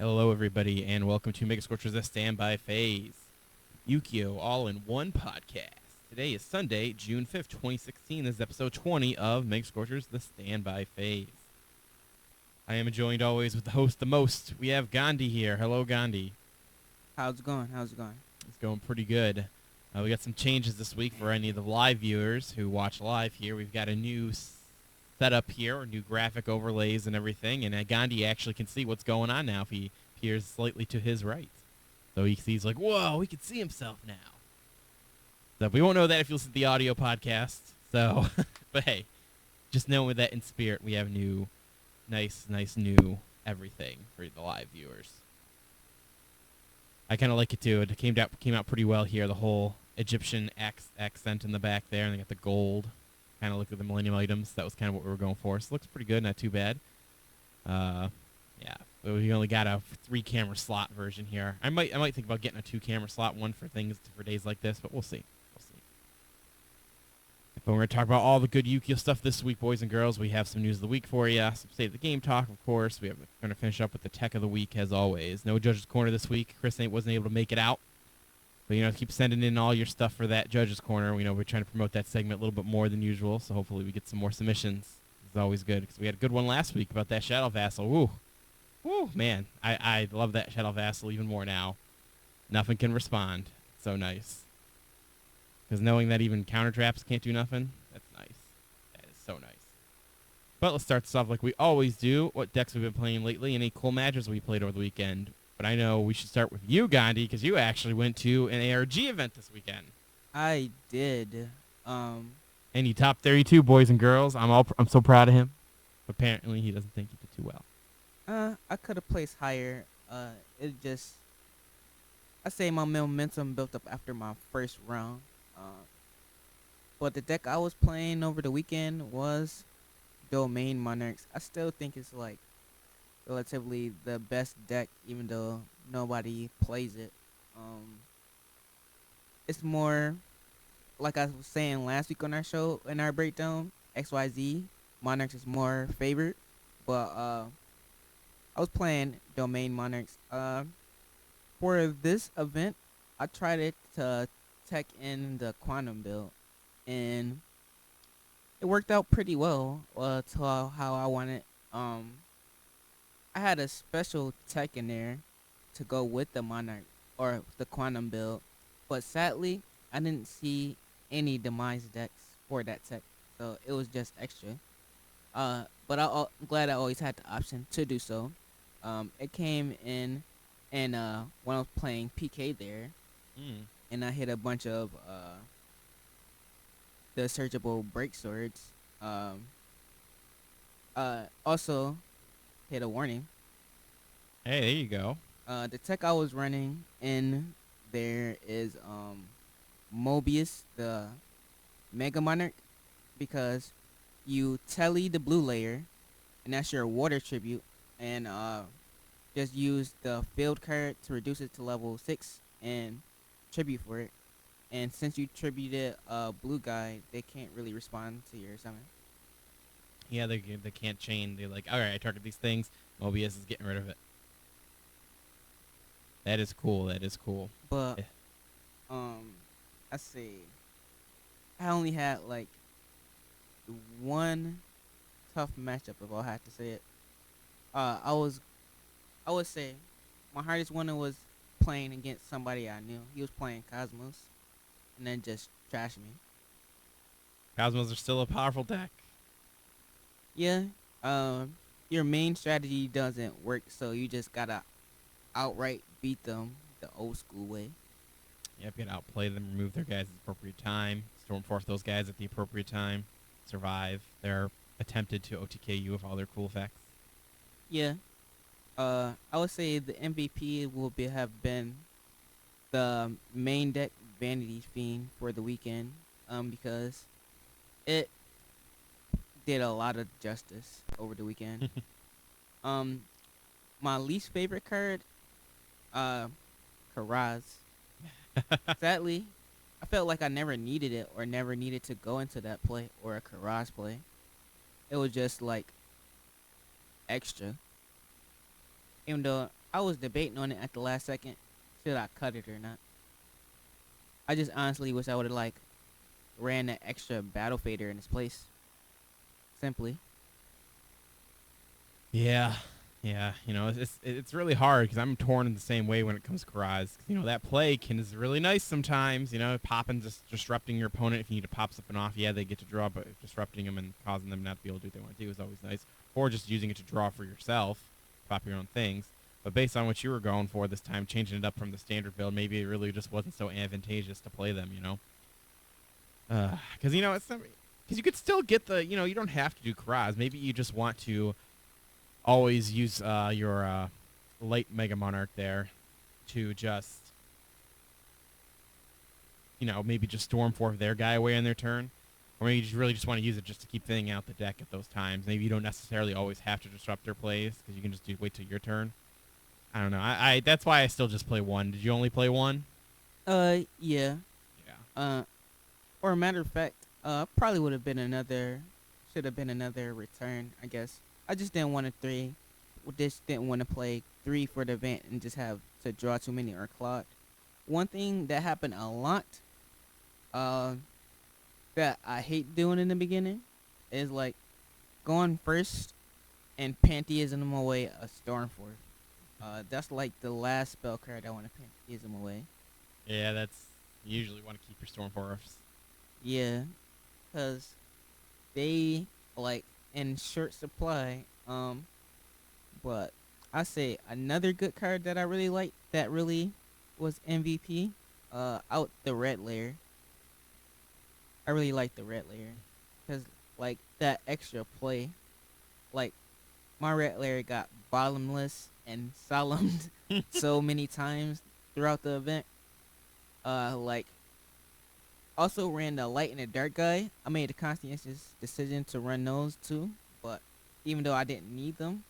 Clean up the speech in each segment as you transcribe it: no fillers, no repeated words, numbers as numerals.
Hello, everybody, and welcome to Mega Scorchers The Standby Phase. Yugioh all in one podcast. Today is Sunday, June 5th, 2016. This is episode 20 of Mega Scorchers The Standby Phase. I am joined always with the host the most. We have Ghondi here. Hello, Ghondi. How's it going? How's it going? It's going pretty good. We got some changes this week for any of the live viewers who watch live here. We've got a new setup here, new graphic overlays and everything, and Gandhi actually can see what's going on now if he peers slightly to his right. So he sees like, whoa, he can see himself now. So we won't know that if you listen to the audio podcast. So, but hey, just knowing that in spirit, we have new, nice new everything for the live viewers. I kind of like it too. It came out pretty well here. The whole Egyptian accent in the back there, and they got the gold. Kind of look at the Millennium items. That was kind of what we were going for. So it looks pretty good, not too bad. Yeah, but we only got a 3-camera slot version here. I might think about getting a 2-camera slot one for days like this, but we'll see. But we're going to talk about all the good Yugioh stuff this week, boys and girls. We have some news of the week for you, some state of the game talk, of course. We're going to finish up with the tech of the week, as always. No Judge's Corner this week. Chris wasn't able to make it out. But, keep sending in all your stuff for that Judge's Corner. We're trying to promote that segment a little bit more than usual, so hopefully we get some more submissions. It's always good, because we had a good one last week about that Shadow Vassal. Woo, man. I love that Shadow Vassal even more now. Nothing can respond. So nice. Because knowing that even counter traps can't do nothing, that's nice. That is so nice. But let's start this off like we always do. What decks we've been playing lately, any cool matches we played over the weekend. But I know we should start with you, Gandhi, because you actually went to an ARG event this weekend. I did. And he top 32, boys and girls. I'm so proud of him. Apparently, he doesn't think he did too well. I could have placed higher. I say my momentum built up after my first round. But the deck I was playing over the weekend was Domain Monarchs. I still think it's like relatively the best deck, even though nobody plays it. It's more like I was saying last week on our show in our breakdown. XYZ Monarchs is more favored, but I was playing Domain Monarchs. For this event, I tried it to tech in the Quantum build, and it worked out pretty well to how I wanted. I had a special tech in there to go with the Monarch or the Quantum build, but sadly, I didn't see any Demise decks for that tech, so it was just extra. But I'm glad I always had the option to do so. It came in, and when I was playing PK there, and I hit a bunch of the searchable break swords. Also hit a warning. Hey, there you go. The tech I was running in there is Mobius, the Mega Monarch, because you telly the blue layer, and that's your water tribute, and just use the field card to reduce it to level 6 and tribute for it. And since you tributed a blue guy, they can't really respond to your summon. Yeah, they can't chain. They're like, all right, I target these things. Mobius is getting rid of it. That is cool. But Yeah. I see. I only had like one tough matchup, if I had to say it. I would say my hardest one was playing against somebody I knew. He was playing Cosmos, and then just trashed me. Cosmos are still a powerful deck. Yeah. Your main strategy doesn't work, so you just gotta outright beat them the old school way. Yep, you gotta outplay them, remove their guys at the appropriate time, stormforce those guys at the appropriate time, survive. They're attempted to OTK you with all their cool effects. Yeah. I would say the MVP will have been the main deck Vanity Fiend for the weekend, because it did a lot of justice over the weekend. My least favorite card, Karaz. Sadly, I felt like I never needed it or never needed to go into that play or a Karaz play. It was just like extra. Even though I was debating on it at the last second. Should I cut it or not? I just honestly wish I would have like ran that extra battle fader in its place. Simply. Yeah, yeah. It's really hard because I'm torn in the same way when it comes to Karaz. 'Cause, that play is really nice sometimes. Popping, just disrupting your opponent if you need to pop something off. Yeah, they get to draw, but disrupting them and causing them not to be able to do what they want to do is always nice. Or just using it to draw for yourself, pop your own things. But based on what you were going for this time, changing it up from the standard build, maybe it really just wasn't so advantageous to play them. Because it's because you could still get the you don't have to do Karaz. Maybe you just want to always use your late Mega Monarch there to just, maybe just storm forth their guy away on their turn. Or maybe you just really just want to use it just to keep thinning out the deck at those times. Maybe you don't necessarily always have to disrupt their plays because you can just wait till your turn. I don't know. I that's why I still just play one. Did you only play one? Yeah. Yeah. Or a matter of fact, probably would have been should have been another return, I guess. I just didn't want to three. Just didn't want to play 3 for the event and just have to draw too many or clogged. One thing that happened a lot, uh, that I hate doing in the beginning, is like going first and pantheism away a Stormforce. That's like the last spell card I want to pantheism away. Yeah, that's you usually want to keep your Stormforce. Yeah, cause they like in short supply. But I say another good card that I really like that really was MVP. Out the red layer. I really like the red layer, cause like that extra play, like my red layer got bottomless and solemned so many times throughout the event. Like also ran the light and the dark guy. I made a conscientious decision to run those too, but even though I didn't need them,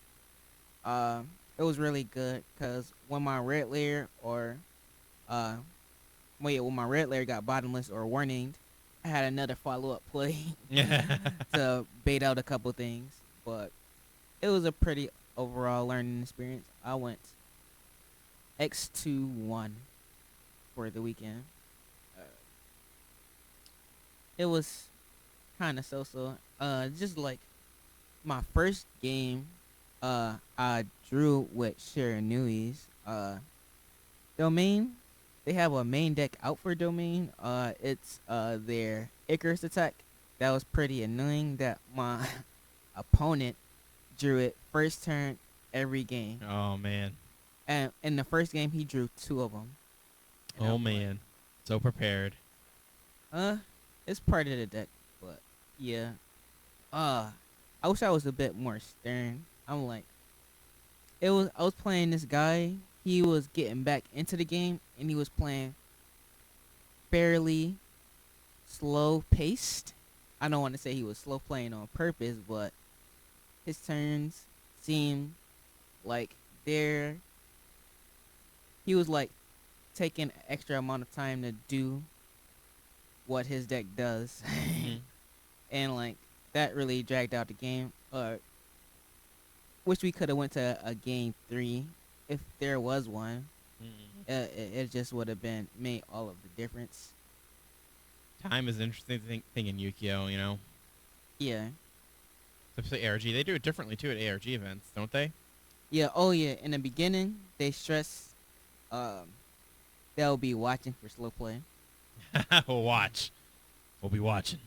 uh, it was really good because when my red layer or uh, when my red layer got bottomless or warninged, I had another follow up play Yeah. to bait out a couple things. But it was a pretty overall learning experience. I went X2-1 for the weekend. Uh, it was kind of so. Just like my first game, I drew with Shiranui's domain. They have a main deck out for domain. It's their Icarus attack. That was pretty annoying that my opponent drew it first turn every game. Oh man. And in the first game, he drew 2 of them. Oh man. So prepared. It's part of the deck, but yeah. I wish I was a bit more stern. I'm like, I was playing this guy. He was getting back into the game, and he was playing fairly slow paced. I don't want to say he was slow playing on purpose, but his turns seemed like he was like taking an extra amount of time to do what his deck does. Mhm. And like that really dragged out the game. Wish we could have went to a game 3 if there was one. It just would have been made all of the difference. Time is an interesting thing in Yukio, Yeah. Especially ARG. They do it differently too at ARG events, don't they? Yeah. Oh yeah. In the beginning, they stress they'll be watching for slow play. We'll watch. We'll be watching.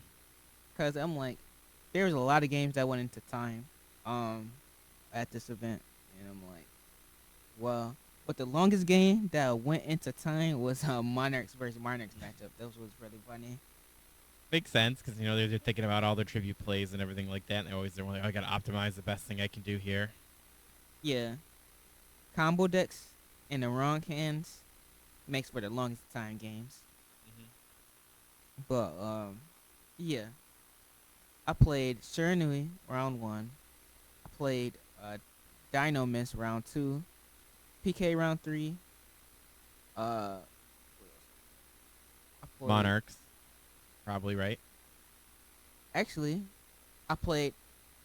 Cause I'm like, there's a lot of games that went into time, at this event, and I'm like, well, but the longest game that went into time was Monarchs versus Monarchs matchup. That was really funny. Makes sense because they're thinking about all their tribute plays and everything like that, and they're like, I gotta optimize the best thing I can do here. Yeah, combo decks in the wrong hands makes for the longest time games. But yeah, I played Shiranui round 1. I played Dino Mist round 2, PK round 3. I played, Monarchs, probably right. Actually, I played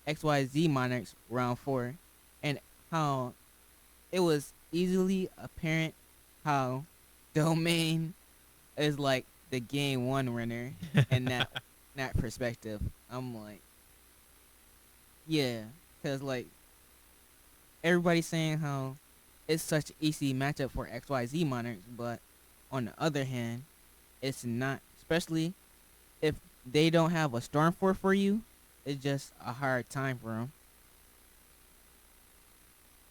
XYZ Monarchs round 4, and how it was easily apparent how Domain is like the game one winner in that perspective. I'm like, yeah, because like everybody's saying how it's such an easy matchup for XYZ Monarchs, but on the other hand, it's not. Especially if they don't have a Stormfort for you, it's just a hard time for them.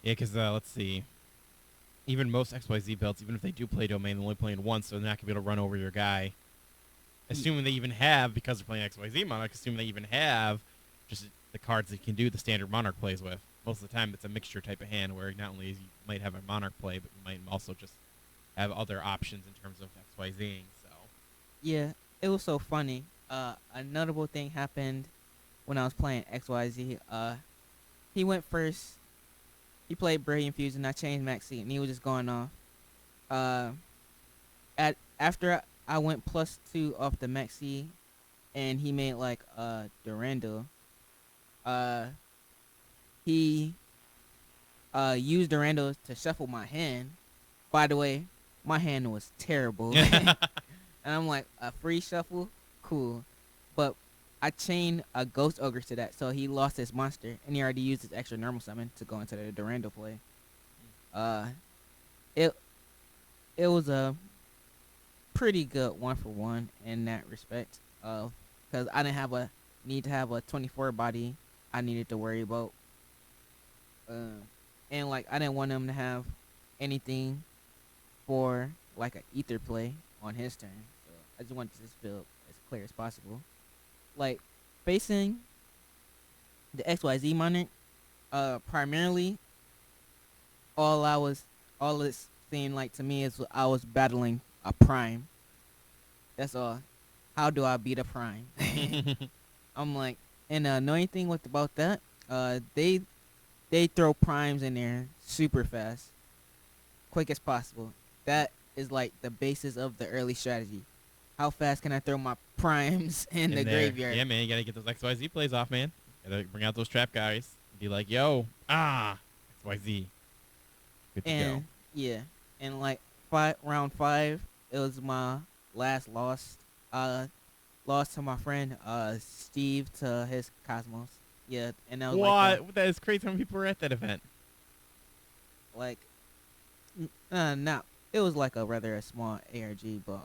Yeah, because let's see. Even most XYZ builds, even if they do play domain, they're only playing once, so they're not going to be able to run over your guy. Assuming they even have, because they're playing XYZ Monarch, assuming they even have just the cards that can do the standard Monarch plays with. Most of the time, it's a mixture type of hand where not only you might have a Monarch play, but you might also just have other options in terms of XYZing. So Yeah, it was so funny. A notable thing happened when I was playing XYZ. He went first. He played Brilliant Fusion. I changed Maxi, and he was just going off. Uh, at after I went +2 off the Maxi, and he made like Durandal. Uh, he used Durandal to shuffle my hand. By the way, my hand was terrible. And I'm like, a free shuffle? Cool. But I chained a Ghost Ogre to that, so he lost his monster, and he already used his extra normal summon to go into the Durandal play. Uh, it it was a pretty good 1-for-1 in that respect. Because I didn't have a need to have a 24 body I needed to worry about. And like I didn't want him to have anything for like an ether play on his turn. So I just wanted to just feel as clear as possible. Like facing the XYZ Monarch, primarily all it's seemed like to me is I was battling a prime. That's all. How do I beat a prime? I'm like, and the annoying thing with about that, they throw primes in there super fast, quick as possible. That is like the basis of the early strategy. How fast can I throw my primes in the there, graveyard? yeah, man, you gotta get those XYZ plays off, man. Gotta bring out those trap guys. Be like, yo, XYZ, good to go. And yeah, and like round 5, it was my last loss. Lost to my friend Steve to his Cosmos. Yeah, and that was What? That is crazy. How many people were at that event? like not. It was like a rather a small ARG, but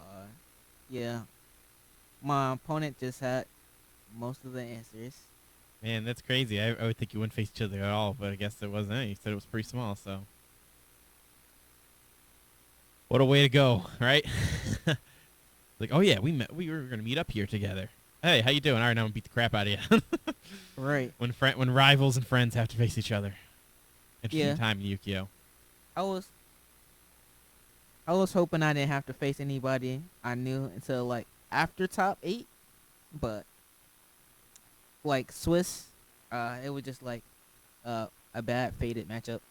yeah, my opponent just had most of the answers. Man, that's crazy. I would think you wouldn't face each other at all, but I guess it wasn't. You said it was pretty small, so what a way to go, right? Like, oh yeah, we were gonna meet up here together. Hey, how you doing? All right, now I'm gonna beat the crap out of you. Right. When rivals and friends have to face each other. Interesting Yeah. time in Yugioh. I was hoping I didn't have to face anybody I knew until like after top 8, but like Swiss, it was just like a bad faded matchup,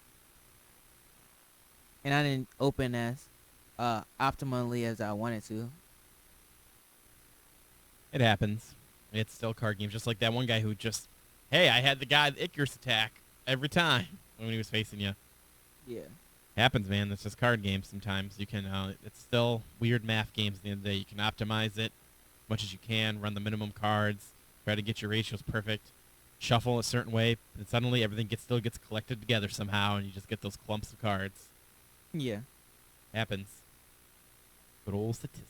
and I didn't open as optimally as I wanted to. It happens. It's still card games, just like that one guy who just, hey, I had the guy with Icarus attack every time when he was facing you. Yeah. Happens, man. That's just card games sometimes. You can, it's still weird math games at the end of the day. You can optimize it as much as you can, run the minimum cards, try to get your ratios perfect, shuffle a certain way, and suddenly everything still gets collected together somehow, and you just get those clumps of cards. Yeah. Happens. Good old statistics.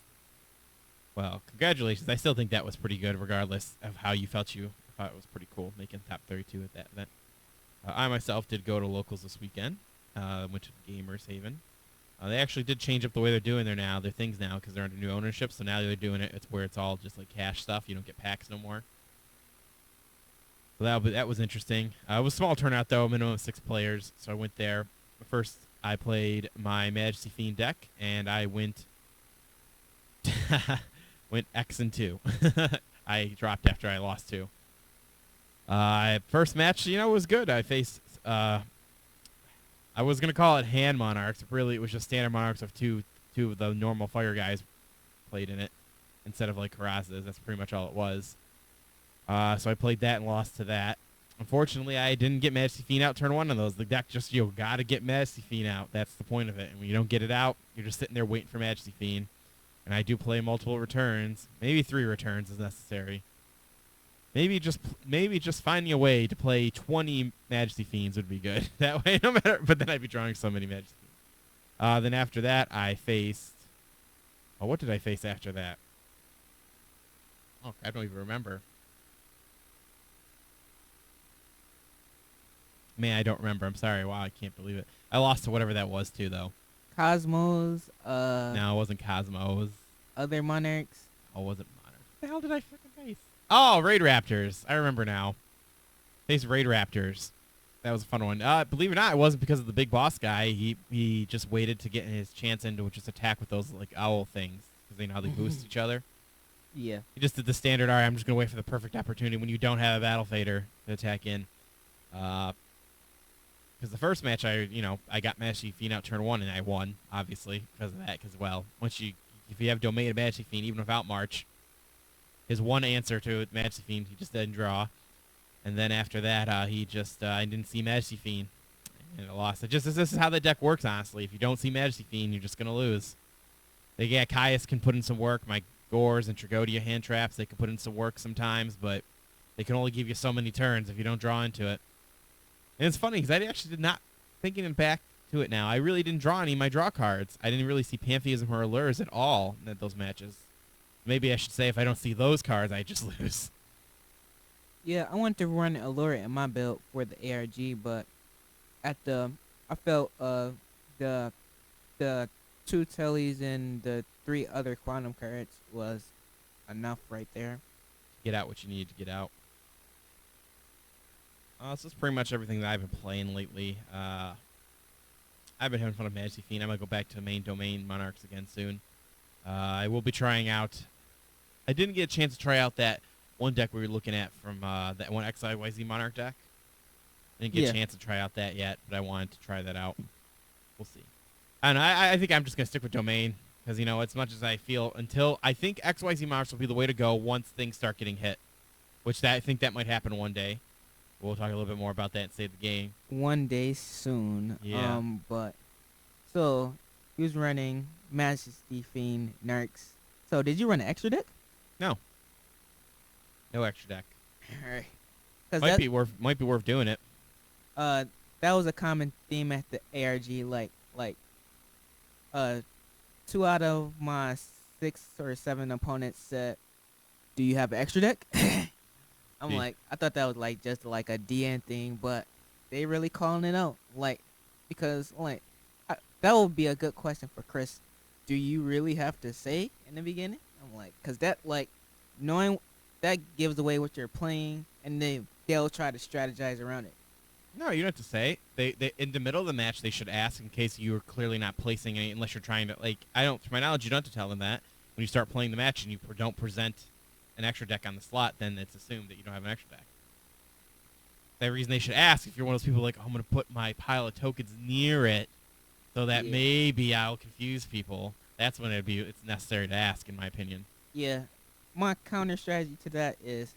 Well, congratulations. I still think that was pretty good, regardless of how you felt. I thought it was pretty cool making top 32 at that event. I myself did go to locals this weekend. Went to Gamers Haven. They actually did change up the way they're doing their things now, because they're under new ownership. So now they're doing it's where it's all just like cash stuff. You don't get packs no more. So that was interesting. It was a small turnout though, minimum of 6 players. So I went there. First, I played my Majesty Fiend deck, and I went X and 2. I dropped after I lost 2. First match, was good. I faced. I was gonna call it hand monarchs. But really, it was just standard monarchs of two of the normal fire guys played in it instead of like Karazas. That's pretty much all it was. So I played that and lost to that. Unfortunately, I didn't get Majesty Fiend out turn 1 on those. The deck just, you got to get Majesty Fiend out. That's the point of it. And when you don't get it out, you're just sitting there waiting for Majesty Fiend. And I do play multiple returns. Maybe 3 returns is necessary. Maybe just finding a way to play 20 Majesty Fiends would be good. That way, no matter. But then I'd be drawing so many Majesty Fiends. Then after that, I faced. Oh, what did I face after that? Oh, I don't even remember. Man, I don't remember. I'm sorry. Wow, I can't believe it. I lost to whatever that was too, though. Cosmos, No, it wasn't Cosmo. It was. other monarchs. Oh, was it Monarch? What the hell did I freaking face? Oh, Raid Raptors. I remember now. Face Raid Raptors. That was a fun one. Believe it or not, it wasn't because of the big boss guy. He just waited to get his chance in to just attack with those like owl things because they know how they boost each other. Yeah. He just did the standard. All right, I'm just gonna wait for the perfect opportunity when you don't have a battle fader to attack in. Because the first match I got Majesty Fiend out turn 1 and I won obviously because of that. Because if you have Domain of Majesty Fiend even without March, his one answer to Majesty Fiend he just didn't draw. And then after that, I didn't see Majesty Fiend, and I lost. This is how the deck works, honestly. If you don't see Majesty Fiend, you're just gonna lose. Caius can put in some work. My Gores and Tragodia hand traps, they can put in some work sometimes, but they can only give you so many turns if you don't draw into it. And it's funny because I actually did not, thinking back to it now, I really didn't draw any of my draw cards. I didn't really see Pantheism or Allures at all in those matches. Maybe I should say if I don't see those cards, I just lose. Yeah, I wanted to run Allure in my build for the ARG, but I felt the 2 tellies and the 3 other quantum cards was enough right there. Get out what you need to get out. So that's pretty much everything that I've been playing lately. I've been having fun with Majesty Fiend. I'm going to go back to main domain Monarchs again soon. I will be trying out. I didn't get a chance to try out that one deck we were looking at from that one XYZ Monarch deck. I didn't get a chance to try out that yet, but I wanted to try that out. We'll see. And I think I'm just going to stick with domain because, as much as I feel I think XYZ Monarchs will be the way to go once things start getting hit, which I think that might happen one day. We'll talk a little bit more about that and save the game. One day soon. Yeah. So he was running Majesty Fiend Narcs. So did you run an extra deck? No extra deck. All right. Might be worth doing it. That was a common theme at the ARG. Like 2 out of my 6 or 7 opponents said, "Do you have an extra deck?" I'm like, I thought that was like just like a DN thing, but they really calling it out, because that would be a good question for Chris. Do you really have to say in the beginning? I'm like, because that knowing that gives away what you're playing, and they'll try to strategize around it. No, you don't have to say. They in the middle of the match they should ask in case you are clearly not placing any unless you're trying to to my knowledge you don't have to tell them that. When you start playing the match and you don't present an extra deck on the slot, then it's assumed that you don't have an extra deck. The reason they should ask if you're one of those people I'm going to put my pile of tokens near it so that maybe I'll confuse people. That's when it's necessary to ask, in my opinion. Yeah, my counter strategy to that is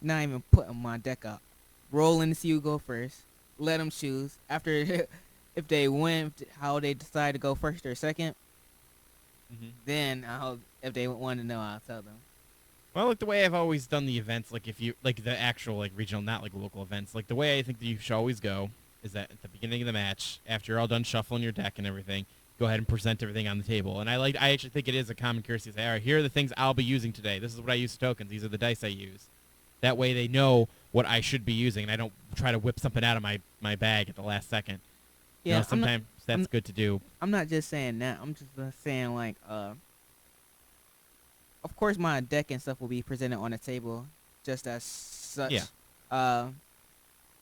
not even putting my deck up. Rolling to see who go first. Let them choose. After, if they win, how they decide to go first or second. Mm-hmm. Then if they want to know, I'll tell them. Well, the way I've always done the events, if you the actual regional, not local events, the way I think that you should always go is that at the beginning of the match, after you're all done shuffling your deck and everything, go ahead and present everything on the table. And I actually think it is a common courtesy to say, all right, here are the things I'll be using today. This is what I use tokens. These are the dice I use. That way they know what I should be using, and I don't try to whip something out of my bag at the last second. Yeah, sometimes that's good to do. I'm not just saying that. I'm just saying of course my deck and stuff will be presented on the table just as such. Yeah.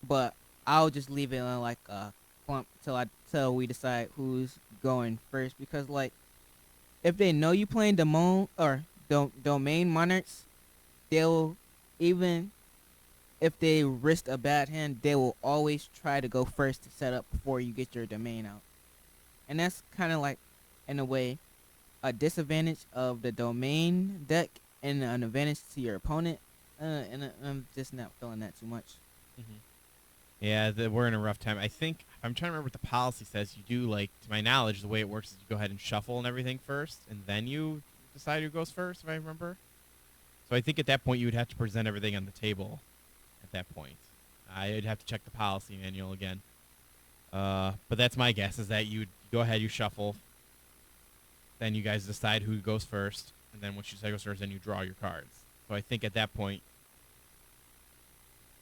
But I'll just leave it in a clump till we decide who's going first, because if they know you playing domain monarchs, they'll, even if they risk a bad hand, they will always try to go first to set up before you get your domain out. And that's kind of in a way, a disadvantage of the domain deck and an advantage to your opponent. And I'm just not feeling that too much. Hmm. Yeah, we're in a rough time. I think I'm trying to remember what the policy says. You do like, to my knowledge, the way it works is you go ahead and shuffle and everything first, and then you decide who goes first. If I remember. So I think at that point you would have to present everything on the table. At that point, I'd have to check the policy manual again. But that's my guess is that you go ahead, you shuffle, then you guys decide who goes first, and then once you decide who goes first, then you draw your cards. So I think at that point,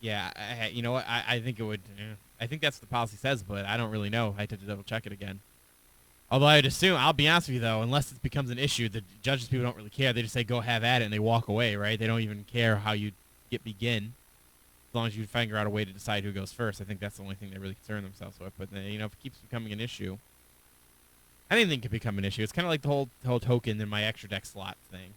yeah, you know what? I think it would. I think that's what the policy says, but I don't really know. I have to double check it again. Although I'd assume, I'll be honest with you though, unless it becomes an issue, the judges people don't really care. They just say go have at it and they walk away, right? They don't even care how you begin, as long as you figure out a way to decide who goes first. I think that's the only thing they really concern themselves with. But if it keeps becoming an issue, anything could become an issue. It's kind of like the whole token in my extra deck slot thing.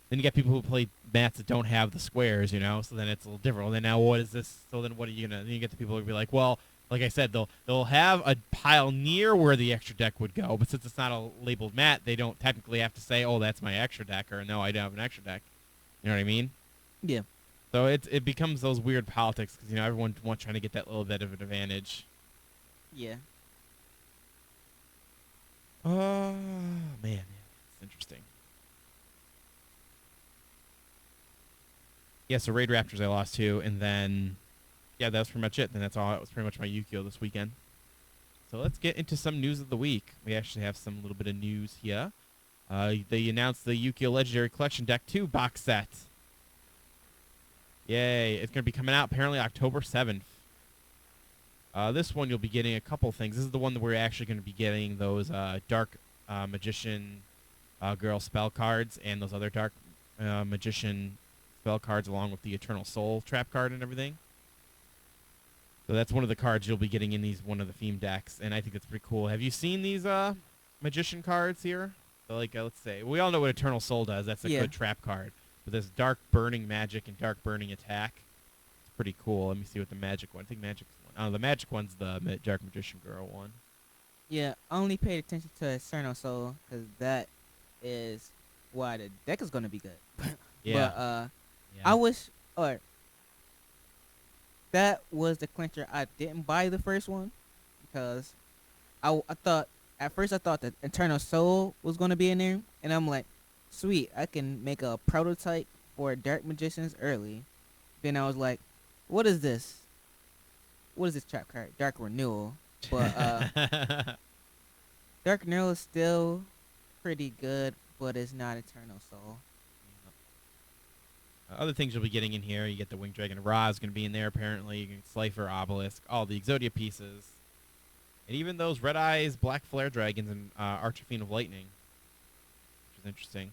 Then you get people who play mats that don't have the squares, so then it's a little different. Well, then now what is this? So then what are you gonna? Then you get the people who be like, well, like I said, they'll have a pile near where the extra deck would go, but since it's not a labeled mat, they don't technically have to say, oh, that's my extra deck, or no, I don't have an extra deck. You know what I mean? Yeah. So it becomes those weird politics because everyone wants trying to get that little bit of an advantage. Yeah. Oh man, it's interesting. Yeah, so Raid Raptors I lost to, and then yeah, that was pretty much it. Then that's all. That was pretty much my Yugioh this weekend. So let's get into some news of the week. We actually have some little bit of news here. They announced the Yugioh Legendary Collection Deck 2 box set. Yay! It's going to be coming out apparently October 7th. This one you'll be getting a couple things. This is the one that we're actually going to be getting those Dark Magician Girl spell cards and those other Dark Magician spell cards along with the Eternal Soul trap card and everything. So that's one of the cards you'll be getting in one of the theme decks, and I think that's pretty cool. Have you seen these Magician cards here? So let's say, we all know what Eternal Soul does. That's a good trap card. But this Dark Burning Magic and Dark Burning Attack, it's pretty cool. Let me see what the Magic one. I think Magic's one. Oh, the Magic one's the Dark Magician Girl one. Yeah, I only paid attention to Eternal Soul because that is why the deck is going to be good. Yeah. But yeah. I wish, or that was the clincher. I didn't buy the first one because I thought, at first I thought that Eternal Soul was going to be in there. And I'm like, sweet, I can make a prototype for Dark Magicians early. Then I was like, what is this? What is this trap card? Dark Renewal. But Dark Renewal is still pretty good, but it's not Eternal Soul. Other things you'll be getting in here, you get the Winged Dragon of Ra is going to be in there apparently. You get Slifer, Obelisk, all the Exodia pieces. And even those Red Eyes, Black Flare Dragons, and Archfiend of Lightning. Which is interesting.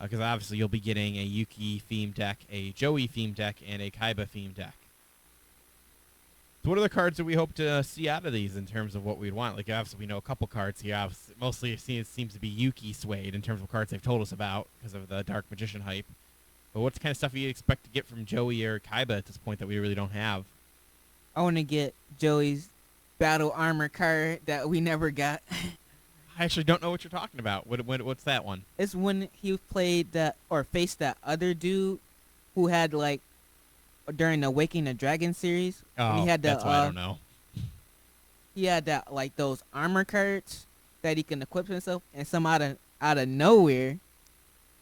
Because obviously you'll be getting a Yuki theme deck, a Joey theme deck, and a Kaiba theme deck. So what are the cards that we hope to see out of these in terms of what we'd want? Like obviously we know a couple cards here. Obviously, mostly it seems to be Yuki swayed in terms of cards they've told us about because of the Dark Magician hype. But what kind of stuff do you expect to get from Joey or Kaiba at this point that we really don't have? I want to get Joey's Battle Armor card that we never got. I actually don't know what you're talking about. What's that one? It's when he played that or faced that other dude who had like during the Waking the Dragon series. Oh, he had that's why I don't know. He had that like those armor cards that he can equip himself, and some out of nowhere,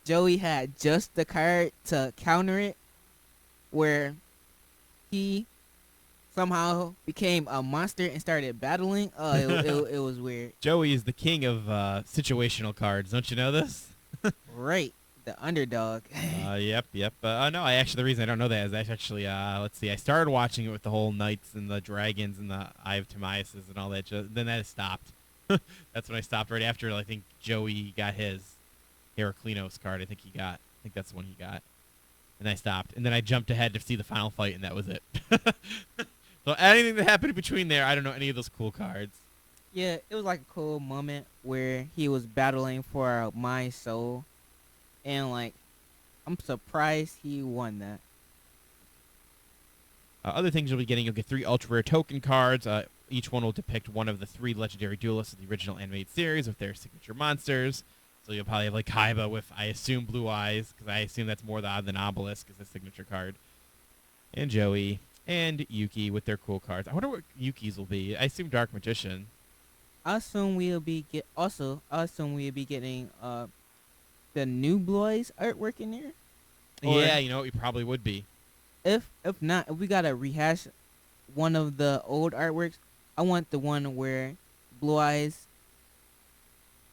Joey had just the card to counter it, where he somehow became a monster and started battling. It was weird. Joey is the king of situational cards. Don't you know this? Right, the underdog. Yep. No, the reason I don't know that is actually, let's see, I started watching it with the whole knights and the dragons and the Eye of Timaeus and all that. Then that stopped. That's when I stopped right after. I think Joey got his Heraclinos card. I think that's the one he got. And I stopped. And then I jumped ahead to see the final fight, and that was it. So anything that happened between there, I don't know any of those cool cards. Yeah, it was like a cool moment where he was battling for my soul. And, like, I'm surprised he won that. Other things you'll be getting, you'll get 3 ultra rare token cards. Each one will depict one of the 3 legendary duelists of the original animated series with their signature monsters. So you'll probably have like Kaiba with, I assume, blue eyes, because I assume that's more the odd than Obelisk as a signature card. And Joey. And Yuki with their cool cards. I wonder what Yuki's will be. I assume Dark Magician. I assume we'll be get also. I assume we'll be getting the new Blue Eyes artwork in there. Or Yeah, you know, it probably would be. if not, if we gotta rehash one of the old artworks, I want the one where Blue Eyes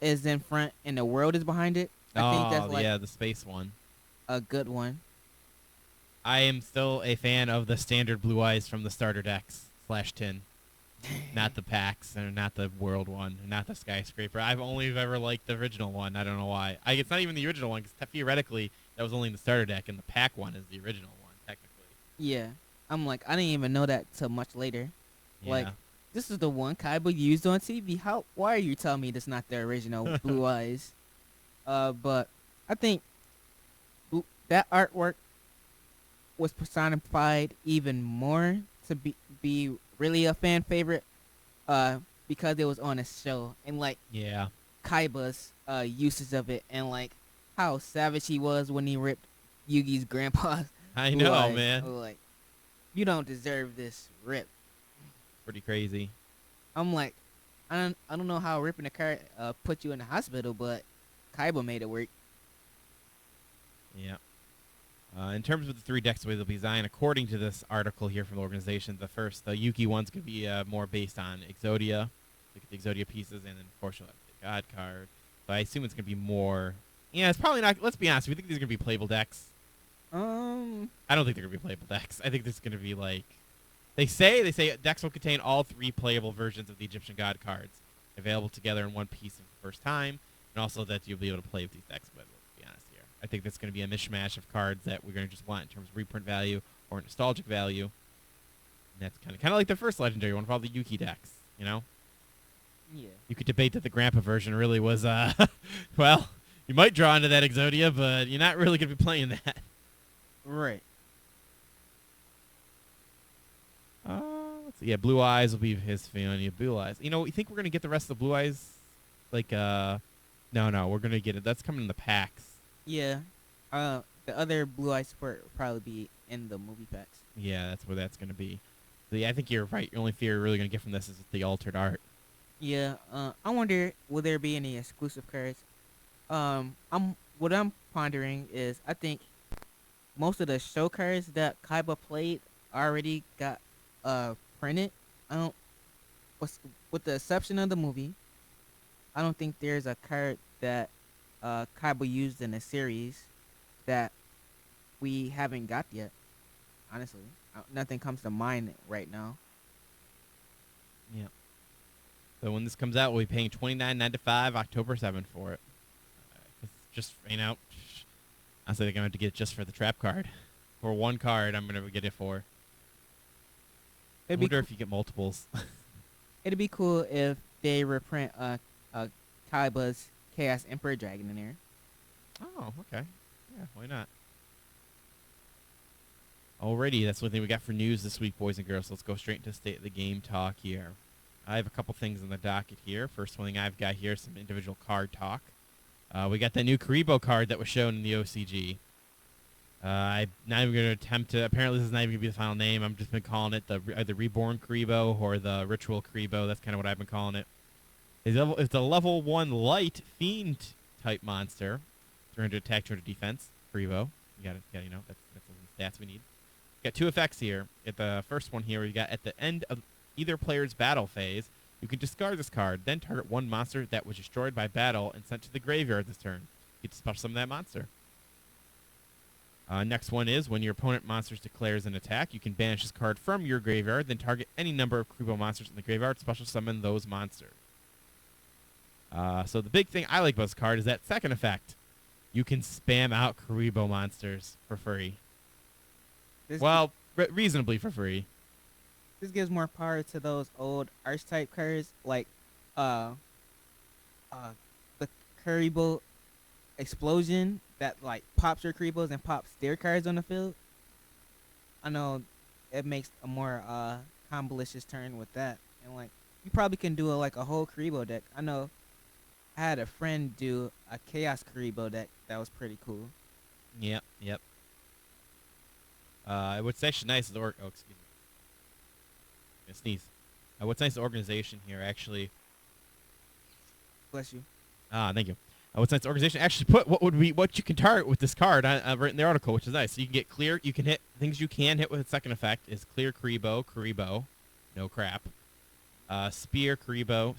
is in front and the world is behind it. I think that's Oh, like yeah, the space one. a good one. I am still a fan of the standard Blue Eyes from the starter decks / tin. Not the packs, or not the world one, not the skyscraper. I've only ever liked the original one. I don't know why. It's not even the original one, because theoretically, that was only in the starter deck, and the pack one is the original one, technically. Yeah, I'm like I didn't even know that till much later. Like Yeah. this is the one Kaiba used on TV. How? Why are you telling me this not the original Blue Eyes? But I think that artwork was personified even more to be really a fan favorite. Because it was on a show and like Yeah. Kaiba's uses of it and like how savage he was when he ripped Yugi's grandpa's I Blue know, Eyes. man. Like you don't deserve this rip. Pretty crazy. I'm like, I don't know how ripping a card put you in the hospital, but Kaiba made it work. Yeah. In terms of the 3 decks, the way they'll be designed, according to this article here from the organization, the Yuki one's going to be more based on Exodia. Look at the Exodia pieces, and then, of course, you'll have the God card. So I assume it's going to be more... Yeah, it's probably not... Let's be honest. We think these are going to be playable decks. I don't think they're going to be playable decks. I think this is going to be like... They say decks will contain all 3 playable versions of the Egyptian God cards, available together in one piece for the first time, and also that you'll be able to play with these decks with. I think that's going to be a mishmash of cards that we're going to just want in terms of reprint value or nostalgic value. And that's kind of like the first legendary one with all the Yuki decks, you know? Yeah. You could debate that the Grandpa version really was, well, you might draw into that Exodia, but you're not really going to be playing that. Right. Let's see. Yeah, Blue Eyes will be his fan. Blue Eyes. You know, you think we're going to get the rest of the Blue Eyes? Like, no, we're going to get it. That's coming in the packs. Yeah. The other Blue Eye support will probably be in the movie packs. Yeah, that's where that's going to be. So, yeah, I think you're right. Your only fear you're really going to get from this is the altered art. Yeah. I wonder will there be any exclusive cards? What I'm pondering is I think most of the show cards that Kaiba played already got printed. I don't. With the exception of the movie, I don't think there's a card that Kaiba used in a series that we haven't got yet. Honestly, nothing comes to mind right now. Yeah. So when this comes out, we'll be paying $29.95 October 7th for it. It's just, you know, honestly, I think I'm going to have to get it just for the trap card. For one card, I'm going to get it for. I wonder if you get multiples. It'd be cool if they reprint Kaiba's Chaos Emperor Dragon in there. Oh, okay. Yeah, why not? Alrighty, that's one thing we got for news this week, boys and girls. Let's go straight into state of the game talk here. I have a couple things on the docket here. First one thing I've got here is some individual card talk. We got that new Karibo card that was shown in the OCG. I'm not even going to attempt to... Apparently, this is not even going to be the final name. I've just been calling it the Reborn Karibo or the Ritual Karibo. That's kind of what I've been calling it. It's a level 1 light fiend type monster. 300 attack, 200 defense. Karibo. You got it. You know, that's the stats we need. Got 2 effects here. At the first one here, we got at the end of either player's battle phase, you can discard this card, then target one monster that was destroyed by battle and sent to the graveyard this turn. You get to special summon that monster. Next one is when your opponent monsters declares an attack, you can banish this card from your graveyard, then target any number of Karibo monsters in the graveyard, special summon those monsters. So the big thing I like about this card is that second effect. You can spam out Karibo monsters for free. Reasonably for free. This gives more power to those old archetype cards like the Karibo explosion that like pops your Karibos and pops their cards on the field. I know it makes a more combolicious turn with that, and like you probably can do like a whole Karibo deck. I know I had a friend do a Chaos Karibo deck that was pretty cool. Yep. What's actually nice is excuse me. gonna sneeze. What's nice organization here, actually. Bless you. Thank you. What's nice organization actually put what you can target with this card right in the article, which is nice. So you can get clear. You can hit things you can hit with a second effect is clear Karibo, no crap. Spear Karibo.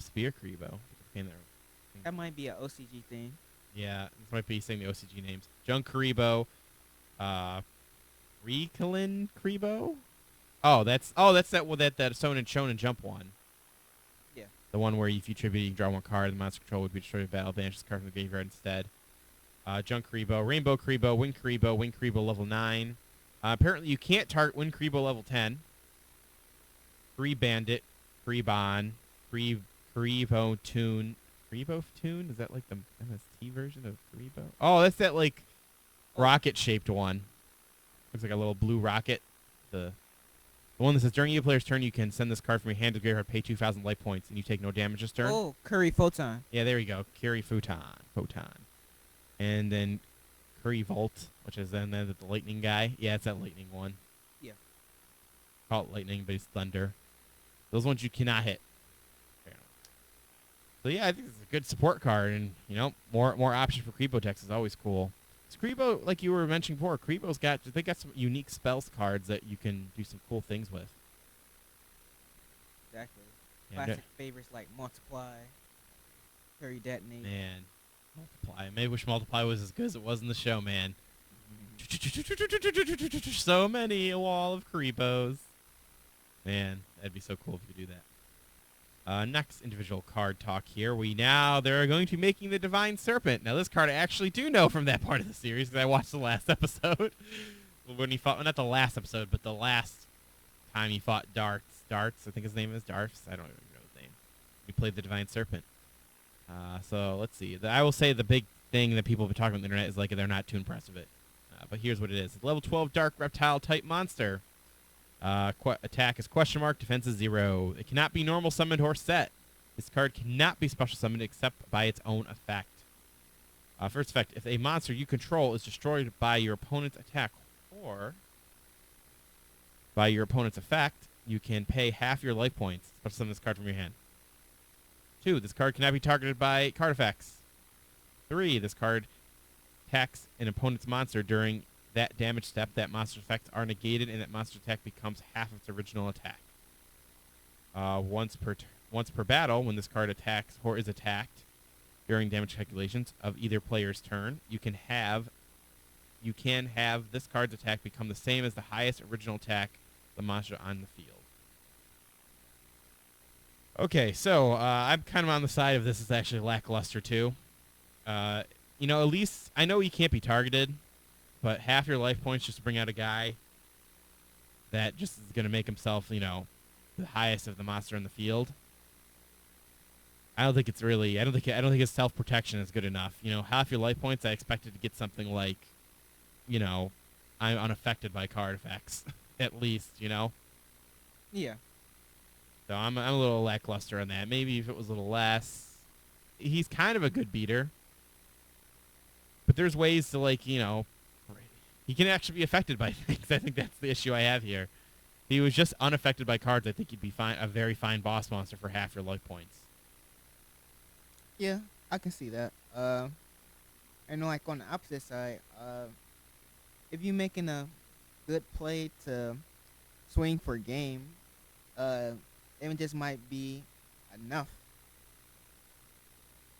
That might be an OCG thing. Yeah, this might be saying the OCG names. Junk Karibo, Ricolin Karibo. Oh, that's that Shonen Jump one. Yeah. The one where if you tribute, you can draw one card. The monster control would be destroyed with battle. Banish this card from the graveyard instead. Junk Karibo, Rainbow Karibo, Wing Karibo level 9. Apparently, you can't target Wing Karibo level 10. Free Bandit, Free Bon, Karibo Tune. Karibo Tune? Is that like the MST version of Karibo? Oh, that's that like rocket-shaped one. Looks like a little blue rocket. The one that says during your player's turn, you can send this card from your hand to the graveyard, pay 2,000 life points, and you take no damage this turn. Oh, Curry Photon. Yeah, there you go. Curry Photon. And then Curry Volt, which is then the lightning guy. Yeah, it's that lightning one. Yeah. Call it lightning, but it's thunder. Those ones you cannot hit. So yeah, I think it's a good support card, and more options for Karibo decks is always cool. Karibo, like you were mentioning before, Karibo's got some unique spells cards that you can do some cool things with. Exactly. Yeah, Classic favorites like Multiply, Curry Detonate. Man, Multiply. I maybe wish Multiply was as good as it was in the show, man. So many, a wall of Karibos. Man, that'd be so cool if you could do that. Next individual card talk here. They're going to be making the Divine Serpent. Now, this card I actually do know from that part of the series because I watched the last episode. When he fought, well, not the last episode, but the last time he fought Darts, I think his name is Darts. I don't even know his name. He played the Divine Serpent. So let's see. I will say the big thing that people have been talking about on the internet is like they're not too impressed with it. But here's what it is. Level 12 Dark Reptile type monster. Attack is question mark, defense is 0. It cannot be normal summoned or set. This card cannot be special summoned except by its own effect. First effect, if a monster you control is destroyed by your opponent's attack or by your opponent's effect, you can pay half your life points. Special summon this card from your hand. 2, this card cannot be targeted by card effects. 3, this card attacks an opponent's monster during that damage step. That monster's effects are negated, and that monster's attack becomes half of its original attack. Once per battle, when this card attacks or is attacked during damage calculations of either player's turn, you can have this card's attack become the same as the highest original attack of the monster on the field. Okay, so I'm kind of on the side of this is actually lackluster too. At least I know he can't be targeted. But half your life points just to bring out a guy that just is going to make himself, the highest of the monster in the field. I don't think his self-protection is good enough. Half your life points, I expected to get something like, I'm unaffected by card effects, at least, Yeah. So I'm a little lackluster on that. Maybe if it was a little less. He's kind of a good beater. But there's ways to, he can actually be affected by things. I think that's the issue I have here. If he was just unaffected by cards, I think he'd be fine, a very fine boss monster for half your life points. Yeah, I can see that. And like on the opposite side, if you're making a good play to swing for game, it just might be enough.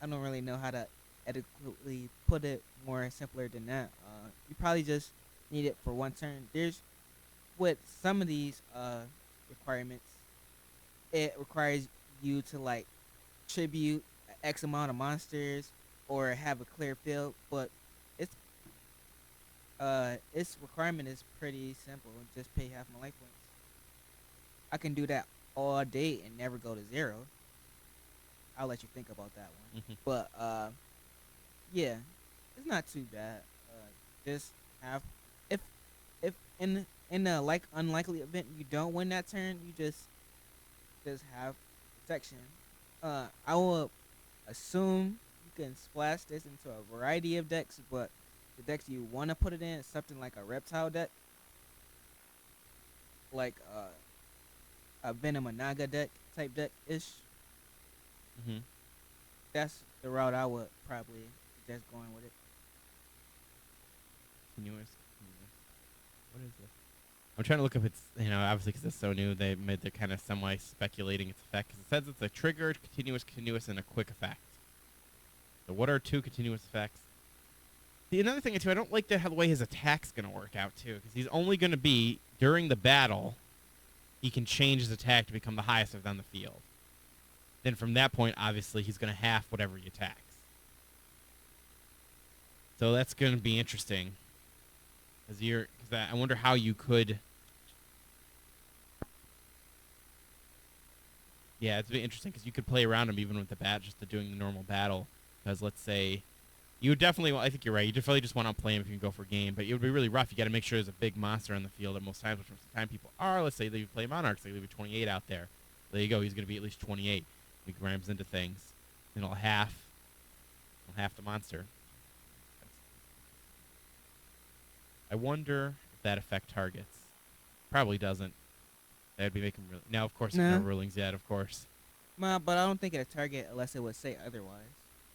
I don't really know how to adequately put it more simpler than that. You probably just need it for one turn. There's with some of these requirements, it requires you to like tribute X amount of monsters or have a clear field, but its requirement is pretty simple. Just pay half my life points. I can do that all day and never go to 0. I'll let you think about that one. Mm-hmm. But yeah, it's not too bad. Just have if in a unlikely event you don't win that turn, you just have protection. I will assume you can splash this into a variety of decks, but the decks you want to put it in is something like a reptile deck, like a Venomanaga deck type deck ish. Mm-hmm. That's the route I would probably suggest going with it. Continuous. What is this? I'm trying to look up its, obviously because it's so new, they're kind of semi-speculating its effect. Because it says it's a triggered, continuous, and a quick effect. So what are 2 continuous effects? Another thing, too, I don't like the way his attack's going to work out, too. Because he's only going to be, during the battle, he can change his attack to become the highest of on the field. Then from that point, obviously, he's going to half whatever he attacks. So that's going to be interesting. Because I wonder how you could... Yeah, it's really interesting because you could play around him even with the bat, just doing the normal battle. Because let's say... You would definitely... Well, I think you're right. You definitely just want to play him if you can go for a game. But it would be really rough. You got to make sure there's a big monster on the field at most times, which most of the time people are. Let's say they play Monarchs. They leave a 28 out there. There you go. He's going to be at least 28. He grams into things. And he'll half the monster. I wonder if that affect targets. Probably doesn't. That would be making... Now, of course, there's no rulings yet, of course. But I don't think it'll target unless it would say otherwise.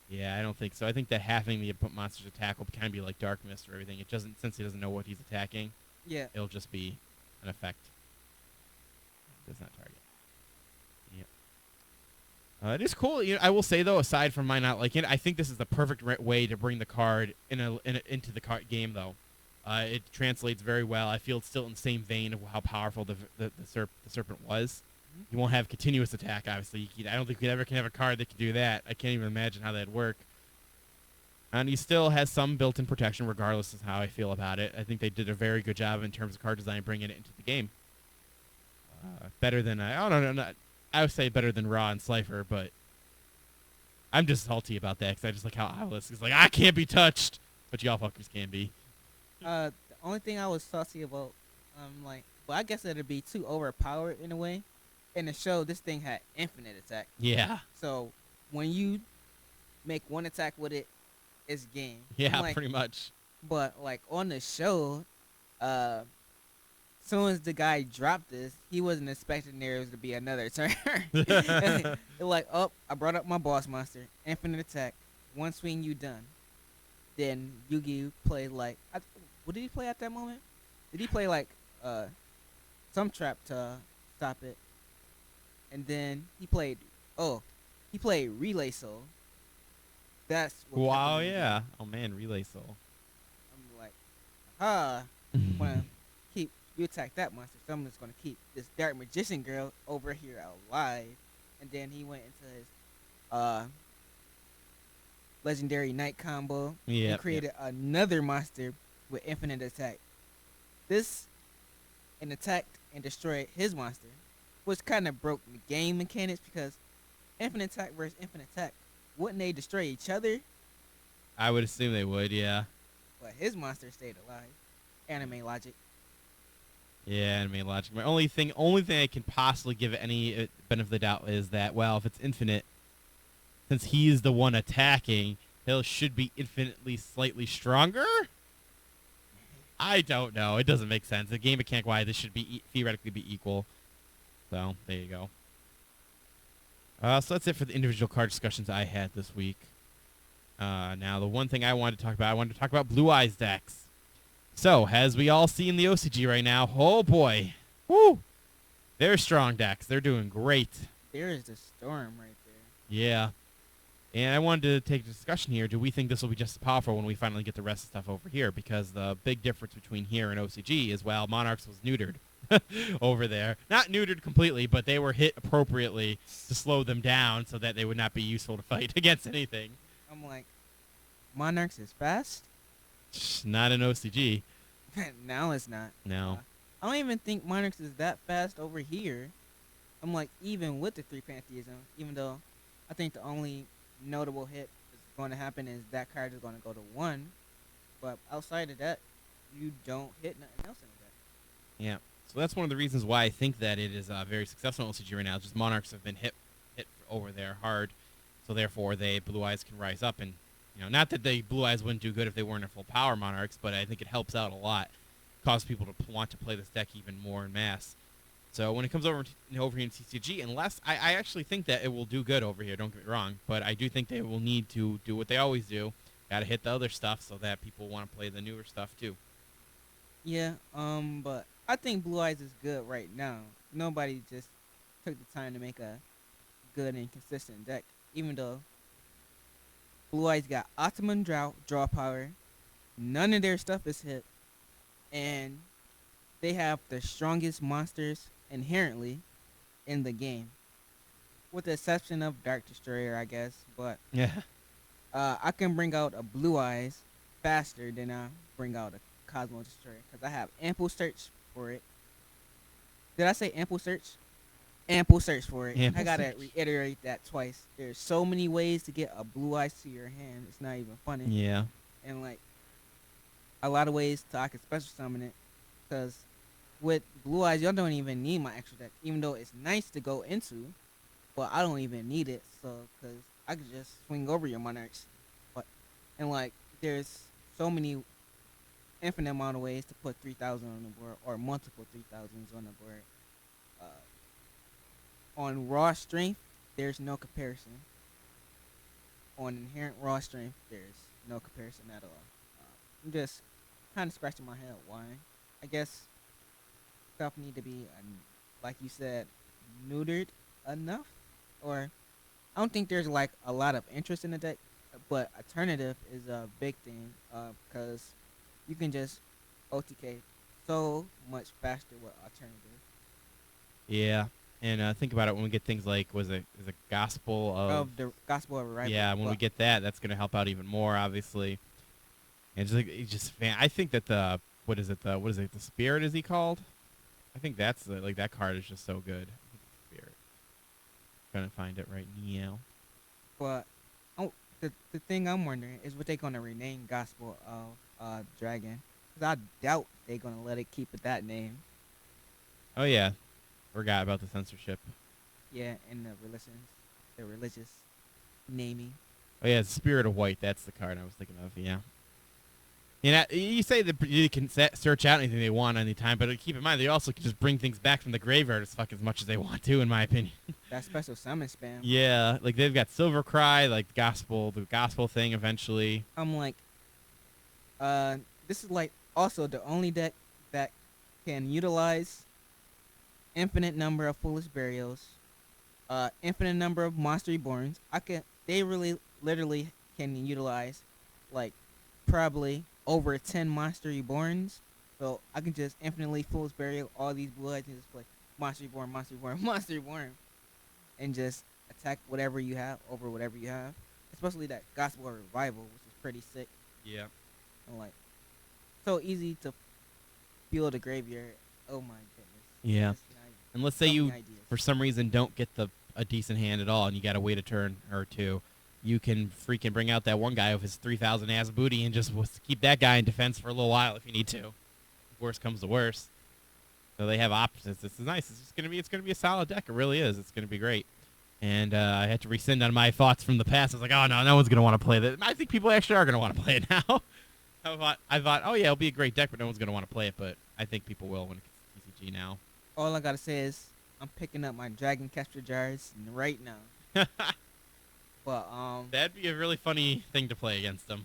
Yeah, I don't think so. I think that halving the monster's attack will kind of be like Dark Mist or everything. It doesn't, since he doesn't know what he's attacking. Yeah. It'll just be an effect. It does not target. Yep. It is cool. I will say though, aside from my not liking it, I think this is the perfect way to bring the card into the card game though. It translates very well. I feel it's still in the same vein of how powerful the serpent was. You won't have continuous attack, obviously. I don't think you ever can have a card that can do that. I can't even imagine how that'd work. And he still has some built-in protection, regardless of how I feel about it. I think they did a very good job in terms of card design, bringing it into the game. Better than I don't know. I would say better than Raw and Slifer, but I'm just salty about that because I just like how Obelisk is like I can't be touched, but y'all fuckers can be. The only thing I was salty about, I guess it'd be too overpowered in a way. In the show, this thing had infinite attack. Yeah. So when you make one attack with it, it's game. Yeah, pretty much. But on the show, soon as the guy dropped this, he wasn't expecting there was to be another turn. They're like, oh, I brought up my boss monster, infinite attack, one swing, you done. Then Yugioh played what did he play at that moment? Did he play some trap to stop it? And then he played Relay Soul. That's what wow, yeah. Oh man, Relay Soul. I'm like, wanna keep you attack that monster, so I'm just gonna keep this Dark Magician girl over here alive. And then he went into his Legendary Night combo and created another monster with infinite attack. This and attacked and destroyed his monster, which kind of broke the game mechanics because infinite attack versus infinite attack, wouldn't they destroy each other? I would assume they would, yeah. But his monster stayed alive. Anime logic. Yeah, anime logic. My only thing I can possibly give it any benefit of the doubt is that, well, if it's infinite, since he's the one attacking, he should be infinitely slightly stronger? I don't know. It doesn't make sense. The game mechanic-wise, this should be theoretically be equal. So, there you go. So that's it for the individual card discussions I had this week. Now, the one thing I wanted to talk about Blue Eyes decks. So, as we all see in the OCG right now, oh boy. Woo! They're strong decks. They're doing great. There is the storm right there. Yeah. And I wanted to take a discussion here. Do we think this will be just as powerful when we finally get the rest of the stuff over here? Because the big difference between here and OCG is, well, Monarchs was neutered over there. Not neutered completely, but they were hit appropriately to slow them down so that they would not be useful to fight against anything. I'm like, Monarchs is fast? Not in OCG. Now it's not. No. I don't even think Monarchs is that fast over here. I'm like, even with the 3 Pantheism, even though I think the only notable hit that's going to happen is that card is going to go to 1. But outside of that, you don't hit nothing else in the deck. Yeah. So that's one of the reasons why I think that it is very successful in OCG right now. Just Monarchs have been hit over there hard. So therefore, Blue Eyes can rise up. And, not that the Blue Eyes wouldn't do good if they weren't a full power Monarchs, but I think it helps out a lot. Cause people to want to play this deck even more en masse. So when it comes over here in TCG, unless I actually think that it will do good over here. Don't get me wrong, but I do think they will need to do what they always do. Got to hit the other stuff so that people want to play the newer stuff too. Yeah, but I think Blue Eyes is good right now. Nobody just took the time to make a good and consistent deck. Even though Blue Eyes got optimum draw power, none of their stuff is hit, and they have the strongest monsters inherently in the game, with the exception of Dark Destroyer, I guess. But Yeah. I can bring out a Blue Eyes faster than I bring out a Cosmo Destroyer because I have ample search for it. Did I say ample search? Ample search for it. Ample I gotta search. reiterate that twice. There's so many ways to get a Blue Eyes to your hand. It's not even funny. Yeah. And like a lot of ways to I can special summon it, because with Blue Eyes y'all don't even need my extra deck, even though it's nice to go into, but I don't even need it. So because I could just swing over your monarchs, but and like there's so many infinite amount of ways to put 3,000 on the board or multiple 3,000s on the board. On raw strength, there's no comparison. On inherent raw strength, there's no comparison at all. I'm just kind of scratching my head why. I guess stuff need to be, like you said, neutered enough. Or I don't think there's like a lot of interest in the deck, but alternative is a big thing because you can just OTK so much faster with alternative. Yeah. And think about it when we get things like is it Gospel of The Gospel of Arrival. yeah, when we get that, that's going to help out even more, obviously. And man, I think that the Spirit is he called? I think that's that card is just so good. I think it's Spirit. Gonna find it right now. But the thing I'm wondering is what they gonna rename Gospel of Dragon? Because I doubt they gonna let it keep it that name. Oh yeah, forgot about the censorship. Yeah, and the religious naming. Oh yeah, it's Spirit of White. That's the card I was thinking of. Yeah. You say that you can search out anything they want anytime, but keep in mind they also can just bring things back from the graveyard as much as they want to, in my opinion. That special summon spam. Yeah, like they've got Silver Cry, like the gospel thing eventually. I'm like, this is like also the only deck that can utilize infinite number of Foolish Burials, infinite number of Monster Reborns. They really literally can utilize like probably over 10 Monster Reborns. So I can just infinitely Foolish Burial all these Blue Eyes and just play Monster Reborn, Monster Reborn, Monster Reborn, and just attack whatever you have over whatever you have. Especially that Gospel of Revival, which is pretty sick. Yeah. And like so easy to fuel the graveyard. Oh my goodness. Yeah. And let's say you, ideas. for some reason, don't get a decent hand at all, and you got to wait a turn or two. You can freaking bring out that one guy with his 3,000 ass booty and just keep that guy in defense for a little while if you need to. Worst comes to worst. So they have options. This is nice. It's gonna be a solid deck. It really is. It's gonna be great. And I had to rescind on my thoughts from the past. I was like, oh no one's gonna want to play this. I think people actually are gonna want to play it now. I thought, oh yeah, it'll be a great deck, but no one's gonna want to play it. But I think people will when it gets to TCG now. All I gotta say is I'm picking up my Dragon Capture Jars right now. But that'd be a really funny thing to play against them.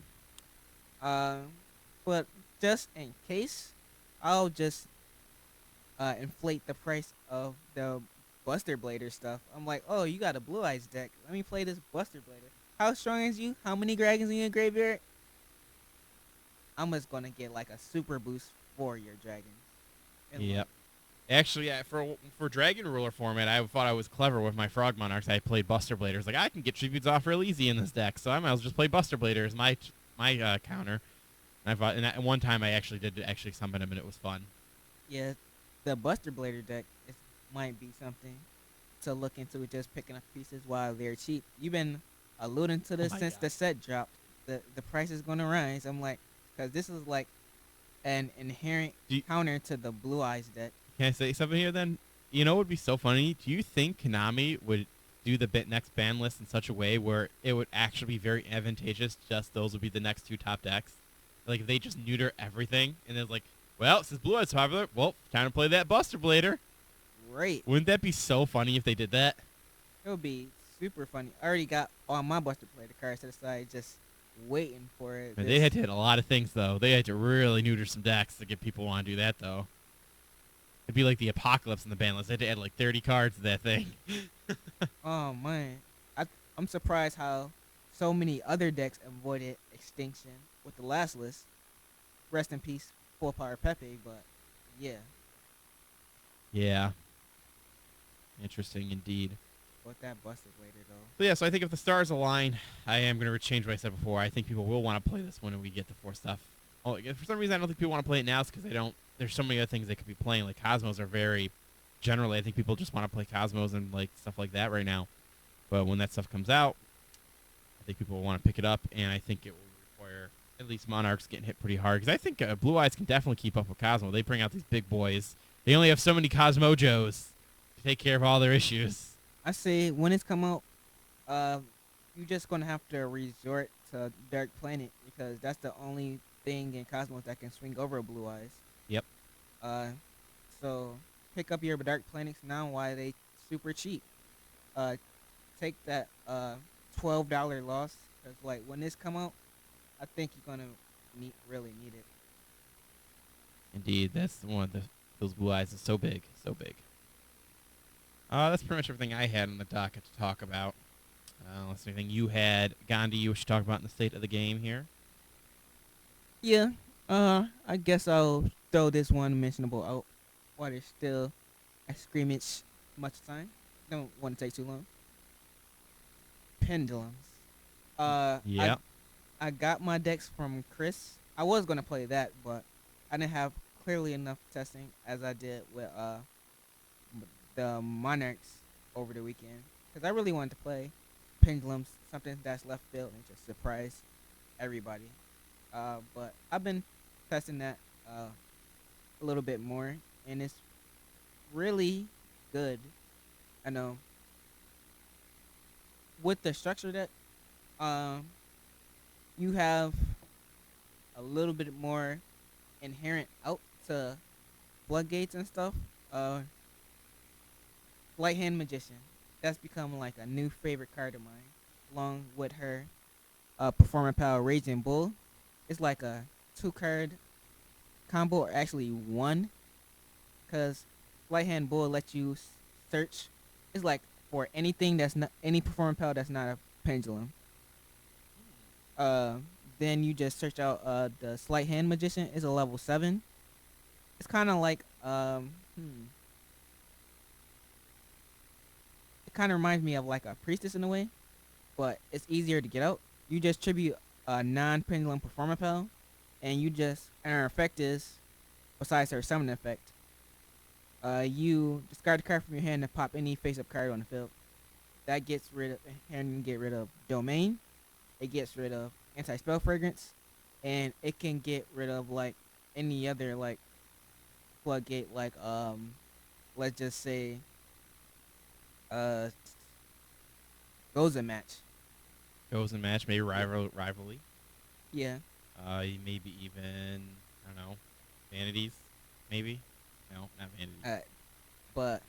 But just in case, I'll just inflate the price of the Buster Blader stuff. I'm like, oh, you got a Blue Eyes deck. Let me play this Buster Blader. How strong is you? How many dragons in your graveyard? I'm just gonna get like a super boost for your dragons. And Yep. Actually, yeah, for Dragon Ruler format, I thought I was clever with my Frog Monarchs. I played Buster Bladers. Like, I can get tributes off real easy in this deck, so I might as well just play Buster Blader as my counter. And I thought, and at one time I did summon him, and it was fun. Yeah, the Buster Blader deck might be something to look into, just picking up pieces while they're cheap. You've been alluding to this since the set dropped. The price is gonna rise. I'm like, because this is like an inherent counter to the Blue Eyes deck. Can I say something here then? You know what would be so funny? Do you think Konami would do the next ban list in such a way where it would actually be very advantageous, just those would be the next two top decks? Like, if they just neuter everything, and it's like, well, since Blue Eyes popular, well, time to play that Buster Blader. great. Wouldn't that be so funny if they did that? It would be super funny. I already got all my Buster Player cards to the side, just waiting for it. They had to hit a lot of things though. They had to really neuter some decks to get people want to do that though. It'd be like the apocalypse in the ban list. They had to add like 30 cards to that thing. Oh man, I'm surprised how so many other decks avoided extinction with the last list. Rest in peace, Full Power Pepe. But yeah, Yeah. Interesting indeed. but that busted later though. So yeah, so I think if the stars align, I am going to change what I said before. I think people will want to play this one when we get the 4 stuff. Oh, for some reason, I don't think people want to play it now because they don't. There's so many other things they could be playing. Like Cosmos are very, generally, I think people just want to play Cosmos and like stuff like that right now. But when that stuff comes out, I think people will want to pick it up, and I think it will require at least Monarchs getting hit pretty hard. Because I think Blue Eyes can definitely keep up with Cosmo. They bring out these big boys. They only have so many Cosmojos to take care of all their issues. I say when it's come out, you're just gonna have to resort to Dark Planet because that's the only thing in Cosmos that can swing over Blue Eyes. Yep. So pick up your Dark Planets now while they super cheap. Take that $12 loss because like when this come out, I think you're gonna really need it. Indeed, that's one of those Blue Eyes is so big, so big. That's pretty much everything I had on the docket to talk about. Unless anything you had, Gandhi, you should talk about in the state of the game here. Yeah. I guess I'll throw this one mentionable out while there's still a scrimmage much time. Don't want to take too long. Pendulums. Yeah. I got my decks from Chris. I was gonna play that, but I didn't have clearly enough testing as I did with the Monarchs over the weekend because I really wanted to play Pendulums, something that's left field and just surprise everybody. But I've been testing that a little bit more, and it's really good. I know with the structure that you have a little bit more inherent out to floodgates and stuff. Light Hand Magician, that's become like a new favorite card of mine, along with her Performance Power Raging Bull. It's like a 2-card combo, or actually one, because Light Hand Bull lets you search. It's like for anything that's not any Performance Power that's not a pendulum. Then you just search out the Sleight Hand Magician. Is a level 7. It's kind of like it kind of reminds me of like a priestess in a way, but it's easier to get out. You just tribute a non-pendulum Performance Power, and her effect is, besides her summon effect, you discard a card from your hand and pop any face-up card on the field. That gets rid of, and you get rid of Domain. It gets rid of Anti-Spell Fragrance, and it can get rid of like any other like floodgate, like let's just say goes a match. Goes and match, maybe rivalry. Yeah. Maybe even, I don't know, Vanities, maybe? No, not Vanities. But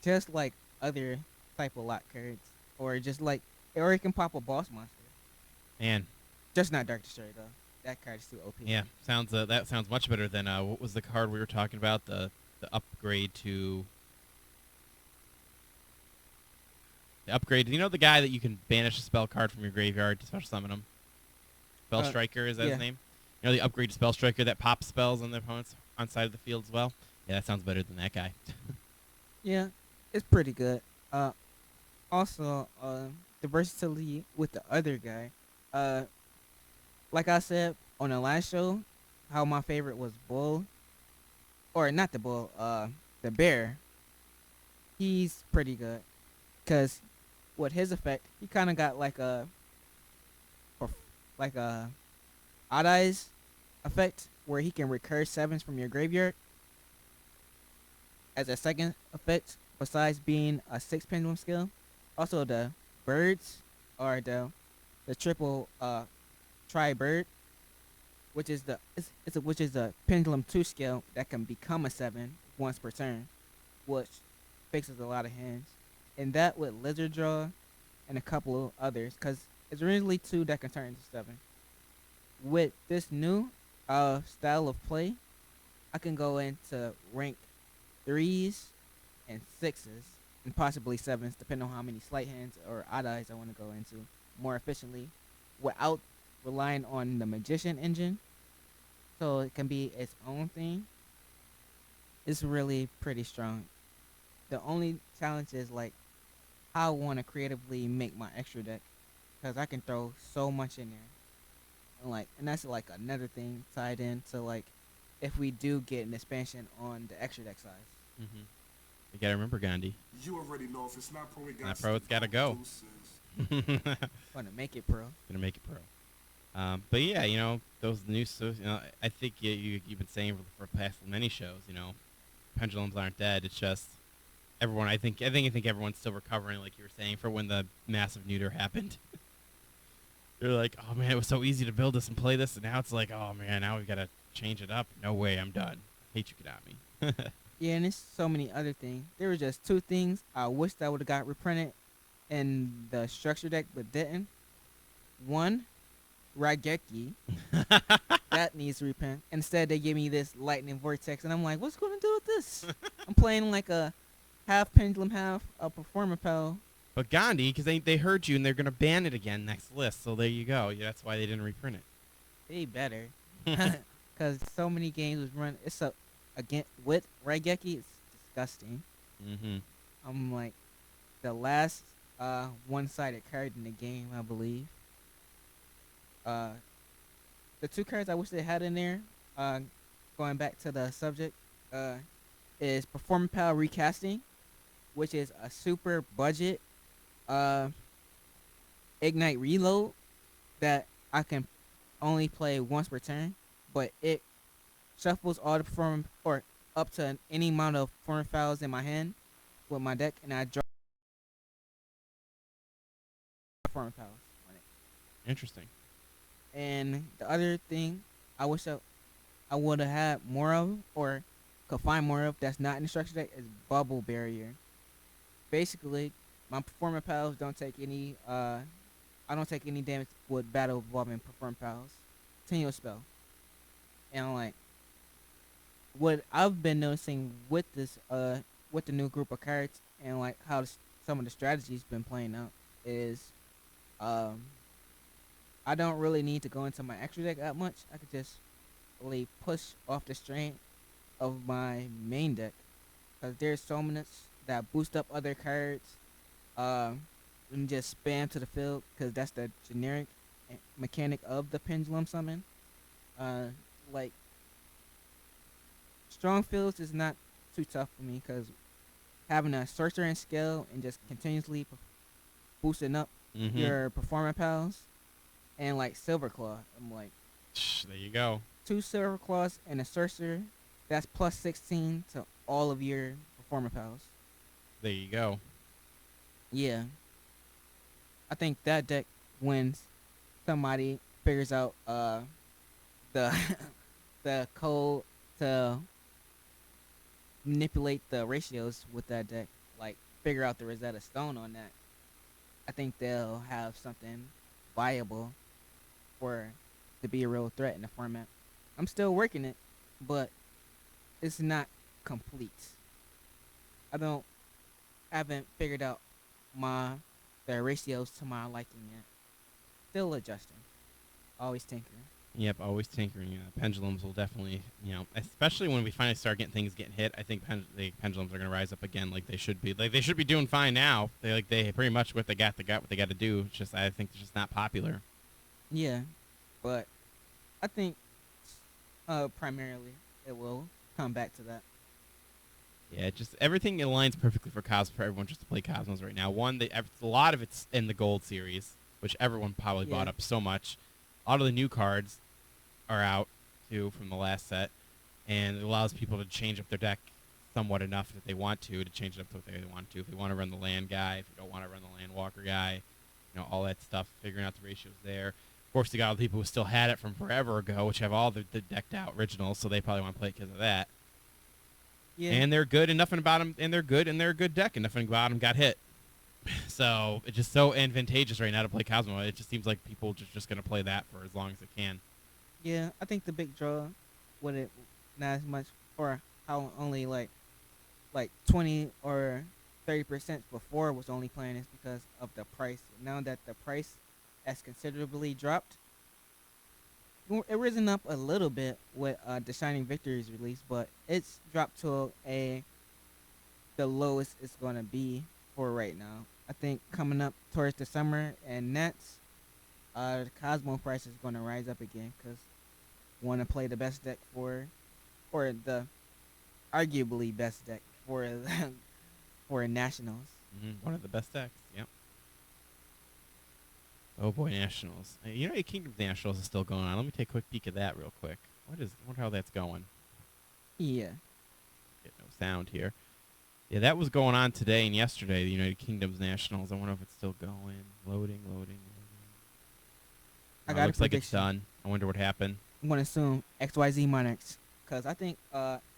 just like other type of lock cards, or just like, or it can pop a boss monster. Man. Just not Dark Destroyer though. That card is too OP. Yeah, that sounds much better than what was the card we were talking about? The upgrade to you know the guy that you can banish a spell card from your graveyard to special summon him? Spell Striker, is that his name? You know the upgrade to Spell Striker that pops spells on the opponents on side of the field as well? Yeah, that sounds better than that guy. Yeah, it's pretty good. Also, the versatility with the other guy. Like I said on the last show, how my favorite was Bull. Or not the Bull, the Bear. He's pretty good. Because with his effect, he kind of got like a Odd Eyes effect where he can recur 7s from your graveyard as a second effect, besides being a 6 pendulum skill. Also, the birds are the triple tri-bird, which is the pendulum 2 skill that can become a 7 once per turn, which fixes a lot of hands, and that with Lizard Draw and a couple of others, because it's originally 2 that can turn into 7. With this new style of play, I can go into rank 3s and 6s and possibly 7s, depending on how many sleight hands or odd eyes I want to go into more efficiently without relying on the Magician engine. So it can be its own thing. It's really pretty strong. The only challenge is like how I want to creatively make my extra deck, because I can throw so much in there, and that's like another thing tied into like if we do get an expansion on the extra deck size. Mm-hmm. You gotta remember, Gandhi. You already know if it's not pro, it got Not pro, it's gotta go. Want to make it pro. Gonna make it pro. But yeah, those new, I think you've been saying for past many shows, pendulums aren't dead. It's just everyone. I think everyone's still recovering, like you were saying, for when the massive neuter happened. They're like, oh man, it was so easy to build this and play this, and now it's like, oh man, now we've got to change it up. No way, I'm done. Hate Yukigami. Yeah, and there's so many other things. There were just 2 things I wished I would have got reprinted in the structure deck, but didn't. One, Raigeki. That needs to reprint. Instead, they give me this Lightning Vortex, and I'm like, what's going to do with this? I'm playing like a half Pendulum, half a Performer Pal. But Gandhi, because they heard you, and they're going to ban it again next list, so there you go. Yeah, that's why they didn't reprint it. They better. Because so many games was run. Again, with Raigeki, it's disgusting. Mm-hmm. I'm like, the last one-sided card in the game, I believe. The 2 cards I wish they had in there, going back to the subject, is Performance Power Recasting, which is a super budget Ignite Reload that I can only play once per turn, but it shuffles all the perform or up to any amount of performance files in my hand with my deck, and I draw performance files on it. Interesting. And the other thing I wish I would have had more of, or could find more of, that's not in the structure deck, is Bubble Barrier. Basically, my performance pals don't take any I don't take any damage with battle involving performance pals. Continuous spell. And like what I've been noticing with this with the new group of cards, and like how some of the strategies been playing out, is I don't really need to go into my extra deck that much. I could just really push off the strain of my main deck, because there's so many that boost up other cards, and just spam to the field, because that's the generic mechanic of the pendulum summon. Like strong fields is not too tough for me, because having a sorcerer and scale and just continuously boosting up your performance pals, and like Silver Claw, I'm like, there you go. 2 Silver Claws and a sorcerer, that's plus 16 to all of your performance pals. There you go. Yeah. I think that deck wins. Somebody figures out the the code to manipulate the ratios with that deck, like figure out the Rosetta Stone on that. I think they'll have something viable for to be a real threat in the format. I'm still working it, but it's not complete. Haven't figured out the ratios to my liking yet. Still adjusting. Always tinkering. Yep, always tinkering. Pendulums will definitely, especially when we finally start getting things getting hit. I think the pendulums are going to rise up again, like they should be. Like they should be doing fine now. They pretty much what they got what they got to do. It's just I think it's just not popular. Yeah, but I think primarily it will come back to that. Yeah, just everything aligns perfectly for everyone just to play Cosmos right now. One, a lot of it's in the Gold series, which everyone probably bought up so much. A lot of the new cards are out too from the last set, and it allows people to change up their deck somewhat enough that they want to change it up to what they want to. If they want to run the land guy, if you don't want to run the land walker guy, all that stuff, figuring out the ratios there. Of course, you got all the people who still had it from forever ago, which have all the decked out originals, so they probably want to play it because of that. Yeah, And they're good, and nothing about them, and they're good, and they're a good deck, and nothing about them got hit. So it's just so advantageous right now to play Cosmo. It just seems like people just going to play that for as long as they can. yeah. I think the big draw with it not as much, or how only like 20 or 30% before was only playing is because of the price. Now that the price has considerably dropped, it risen up a little bit with the Shining Victories release, but it's dropped to the lowest it's gonna be for right now. I think coming up towards the summer and next, the Cosmo price is gonna rise up again because want to play the best deck or the arguably best deck for for nationals. One of the best decks. Yep. Oh boy, Nationals. United Kingdom Nationals is still going on. Let me take a quick peek at that real quick. I wonder how that's going. Yeah, Get no sound here. Yeah, that was going on today and yesterday. The United Kingdom's Nationals. I wonder if it's still going. Loading. I Oh, got it a looks like it's prediction. done. I wonder what happened. I'm gonna assume XYZ Monarchs because I think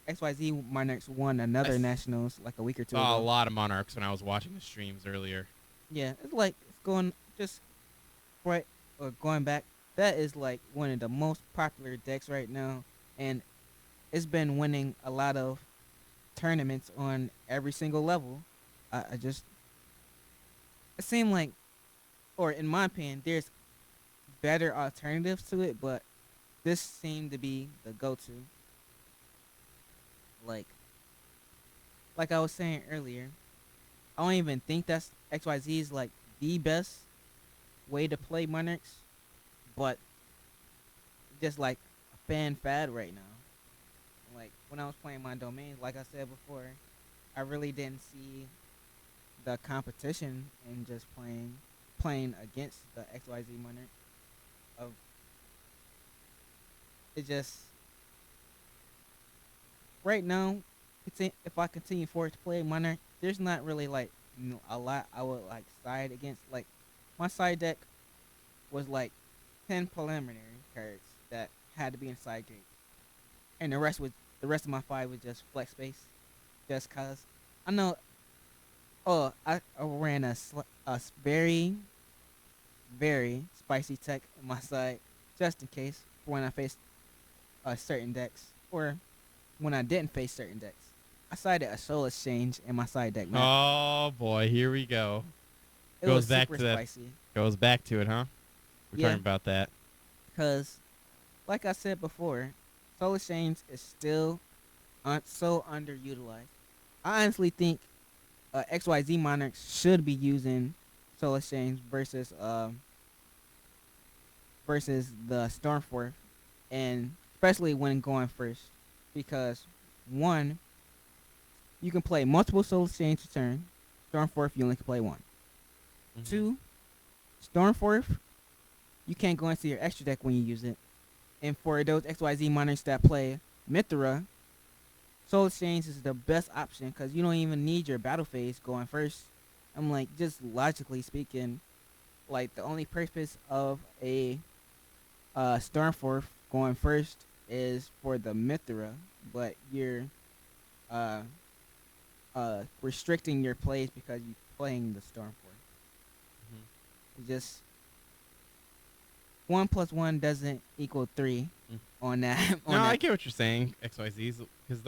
XYZ Monarchs won another nationals like a week or two Saw a ago. lot of Monarchs when I was watching the streams earlier. Yeah, it's like it's going just right or going back. That is like one of the most popular decks right now, and it's been winning a lot of tournaments on every single level. I just it seemed like, or in my opinion, there's better alternatives to it, but this seemed to be the go-to. Like like I was saying earlier, I don't even think that's XYZ is like the best way to play Monarchs, but just like a fan fad right now. Like when I was playing my domains, like I said before, I really didn't see the competition in just playing against the XYZ Monarch. Of it just right now, if I continue forward to play Monarch, there's not really like a lot I would like side against. Like my side deck was like 10 preliminary cards that had to be in side gate, and the rest of my five was just flex space, just cause I know. Oh, I ran a very very spicy tech in my side just in case for when I faced certain decks or when I didn't face certain decks. I sided a soul exchange in my side deck, man. Oh boy, here we go. It Goes was back super to that. spicy. Goes back to it, huh? We're Yeah, talking about that. because like I said before, soul exchange is still so underutilized. I honestly think XYZ Monarchs should be using soul exchange versus the Stormforth, and especially when going first, because one, you can play multiple Soul Exchange a turn. Stormforth, you only can play one. Two, Stormforth, you can't go into your extra deck when you use it. And for those XYZ monarchs that play Mithra, Soul Exchange is the best option because you don't even need your battle phase going first. I'm like, just logically speaking, like the only purpose of a Stormforth going first is for the Mithra, but you're uh restricting your plays because you're playing the Stormforth. It's just 1+1 doesn't equal 3 on that. No, I get what you're saying. XYZ's because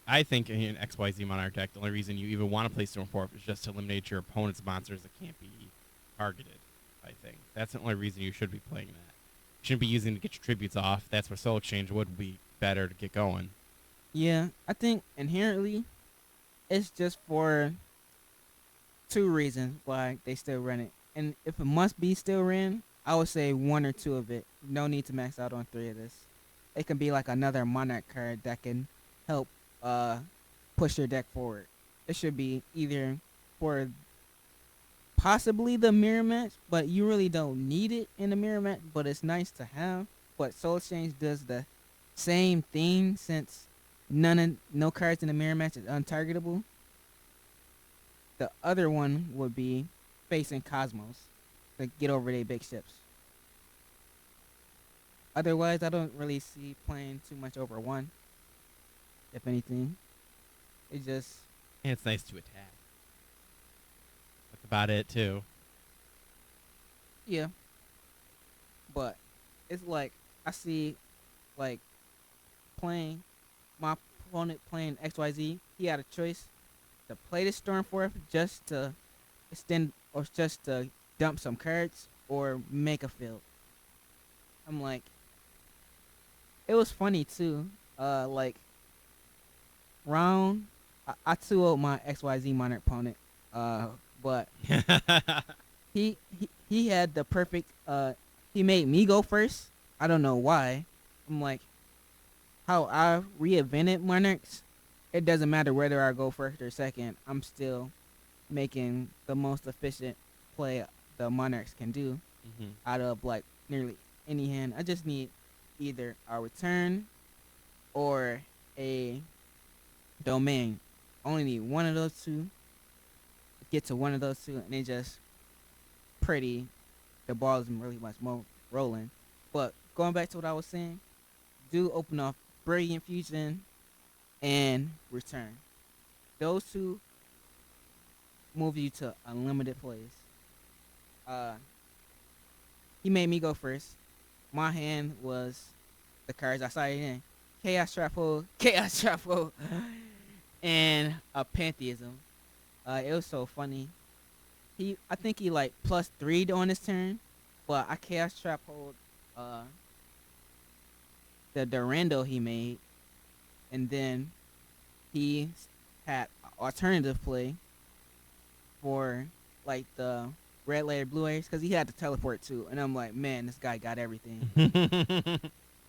I think in an XYZ Monarch deck, the only reason you even want to play Stormforth is just to eliminate your opponent's monsters that can't be targeted. I think that's the only reason you should be playing that. You shouldn't be using to get your tributes off. That's where Soul Exchange would be better to get going. Yeah, I think inherently it's just for two reasons why they still run it. And if it must be still ran, I would say one or two of it. No need to max out on three of this. It can be like another Monarch card that can help push your deck forward. It should be either for possibly the mirror match, but you really don't need it in the mirror match, but it's nice to have. But Soul Exchange does the same thing since no cards in the mirror match is untargetable. The other one would be facing Cosmos to get over their big ships. Otherwise, I don't really see playing too much over one, if anything. It just And it's nice to attack. That's about it too. yeah, but it's like I see like playing my opponent playing XYZ. He had a choice to play the Stormforth just to extend or just to dump some cards or make a field. I'm like, it was funny too. Like round, I 2-0'd my XYZ Monarch opponent. But he had the perfect. He made me go first. I don't know why. I'm like, how I reinvented Monarchs. It doesn't matter whether I go first or second. I'm still making the most efficient play the Monarchs can do out of like nearly any hand. I just need either a return or a domain. Only need one of those two. Get to one of those two, and it just pretty. The ball is really much more rolling. But going back to what I was saying, do open off Brilliant Fusion and Return. Those two move you to unlimited plays. He made me go first. My hand was the cards I started in: Chaos Trap Hole, Chaos Trap Hole, and a Pantheism. It was so funny. I think he like +3'd on his turn, but I Chaos Trap Hold the Durando he made, and then he had alternative play for like the red layer, blue layers, because he had to teleport too. And I'm like, man, this guy got everything.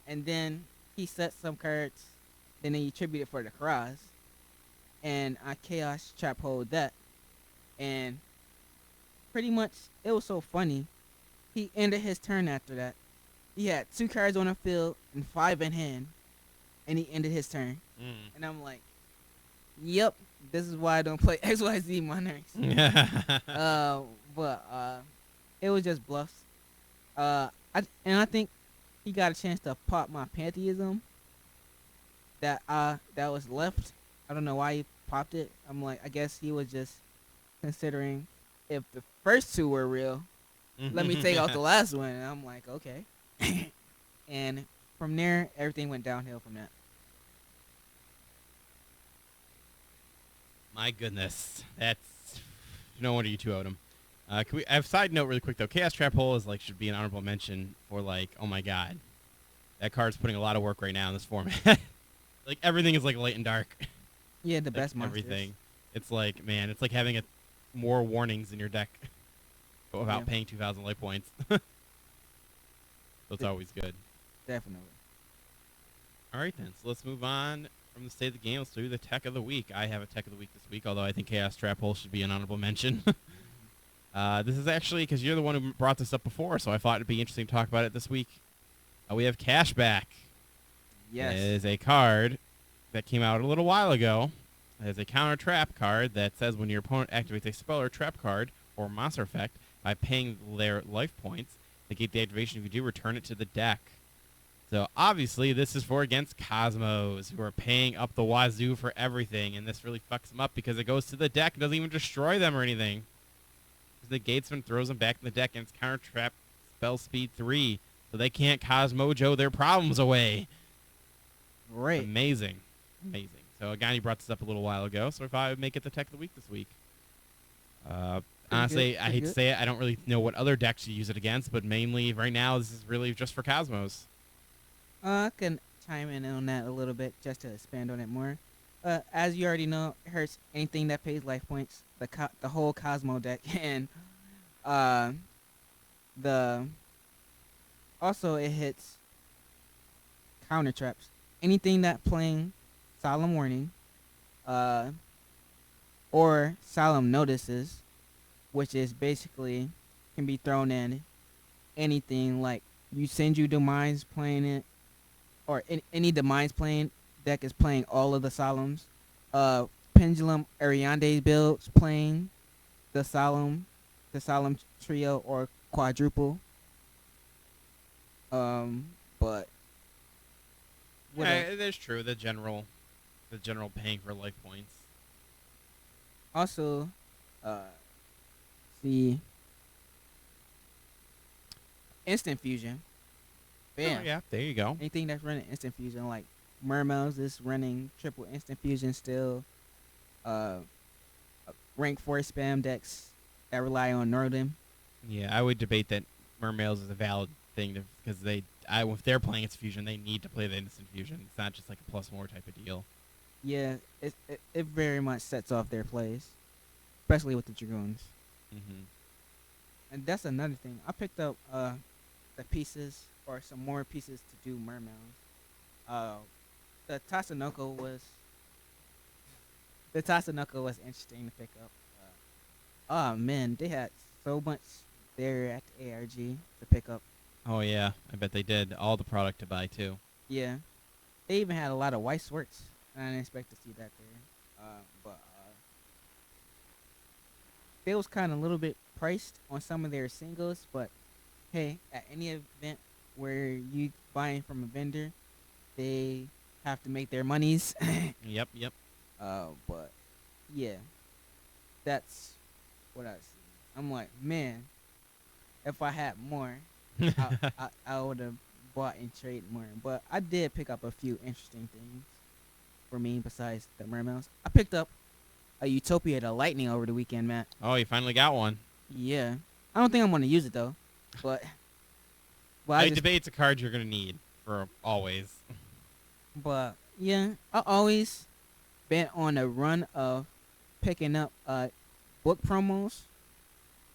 And then he set some cards, then he attributed for the cross, and I Chaos Trap Hold that, and pretty much it was so funny. He ended his turn after that. He had 2 cards on the field and 5 in hand, and he ended his turn. And I'm like, yep, this is why I don't play XYZ Monarchs. But it was just bluffs. I think he got a chance to pop my Pantheism that was left. I don't know why he popped it. I'm like, I guess he was just considering if the first 2 were real, let me take out the last one. And I'm like, okay. And from there, everything went downhill from that. My goodness, that's no wonder you 2-0'd him. Can we? I have a side note really quick though. Chaos Trap Hole is like should be an honorable mention for like, oh my god, that card's putting a lot of work right now in this format. Like everything is like light and dark. Yeah, the Like, best monsters. everything. It's like, man, it's like having more warnings in your deck without paying 2,000 life points. So it's always good. Definitely. All right then, so let's move on from the state of the game. Let's do the tech of the week. I have a tech of the week this week, although I think Chaos Trap Hole should be an honorable mention. This is actually because you're the one who brought this up before, so I thought it'd be interesting to talk about it this week. We have Cashback. Yes. It is a card that came out a little while ago. It is a counter trap card that says when your opponent activates a spell or trap card or monster effect by paying their life points, negate the activation. If you do, return it to the deck. So obviously this is for against Cosmos, who are paying up the wazoo for everything, and this really fucks them up because it goes to the deck and doesn't even destroy them or anything. It negates them, throws them back in the deck, and it's counter trap spell speed 3, so they can't Cosmojo their problems away. Right. Amazing. So Ghondi brought this up a little while ago, so I thought I would make it the tech of the week this week. Honestly, I hate to say it, I don't really know what other decks you use it against, but mainly right now this is really just for Cosmos. I can chime in on that a little bit just to expand on it more. As you already know, it hurts anything that pays life points. The whole Cosmo deck, and also it hits counter traps. Anything that playing Solemn Warning, or Solemn Notices, which is basically can be thrown in anything like you send you Domains playing it, or any Domains playing deck is playing all of the Solemns. Pendulum Ariande builds playing the Solemn trio or quadruple. But Yeah, that's true. The general paying for life points. Also, uh, see instant fusion. Oh, Bam. yeah. There you go. Anything that's running instant fusion, like Mermails is running triple instant fusion still. Uh, rank 4 spam decks that rely on Northern. Yeah, I would debate that Mermails is a valid thing because if they're playing its fusion, they need to play the instant fusion. It's not just like a plus more type of deal. Yeah, it very much sets off their plays, especially with the Dragoons. Mm-hmm. And that's another thing. I picked up the pieces or some more pieces to do Mermails. The Tatsunoko was interesting to pick up. Oh man, they had so much there at the ARG to pick up. Oh yeah, I bet they did. All the product to buy too. Yeah, they even had a lot of white swords. I didn't expect to see that there. But they was kind of a little bit priced on some of their singles. But hey, at any event where you buying from a vendor, they have to make their monies. Yep. But yeah, that's what I see. I'm like, man, if I had more, I would have bought and traded more. But I did pick up a few interesting things for me besides the Mermails. I picked up a Utopia the Lightning over the weekend, Matt. Oh, you finally got one. Yeah, I don't think I'm gonna use it though, but I I just debate it's a card you're gonna need for always. but yeah, I always been on a run of picking up book promos.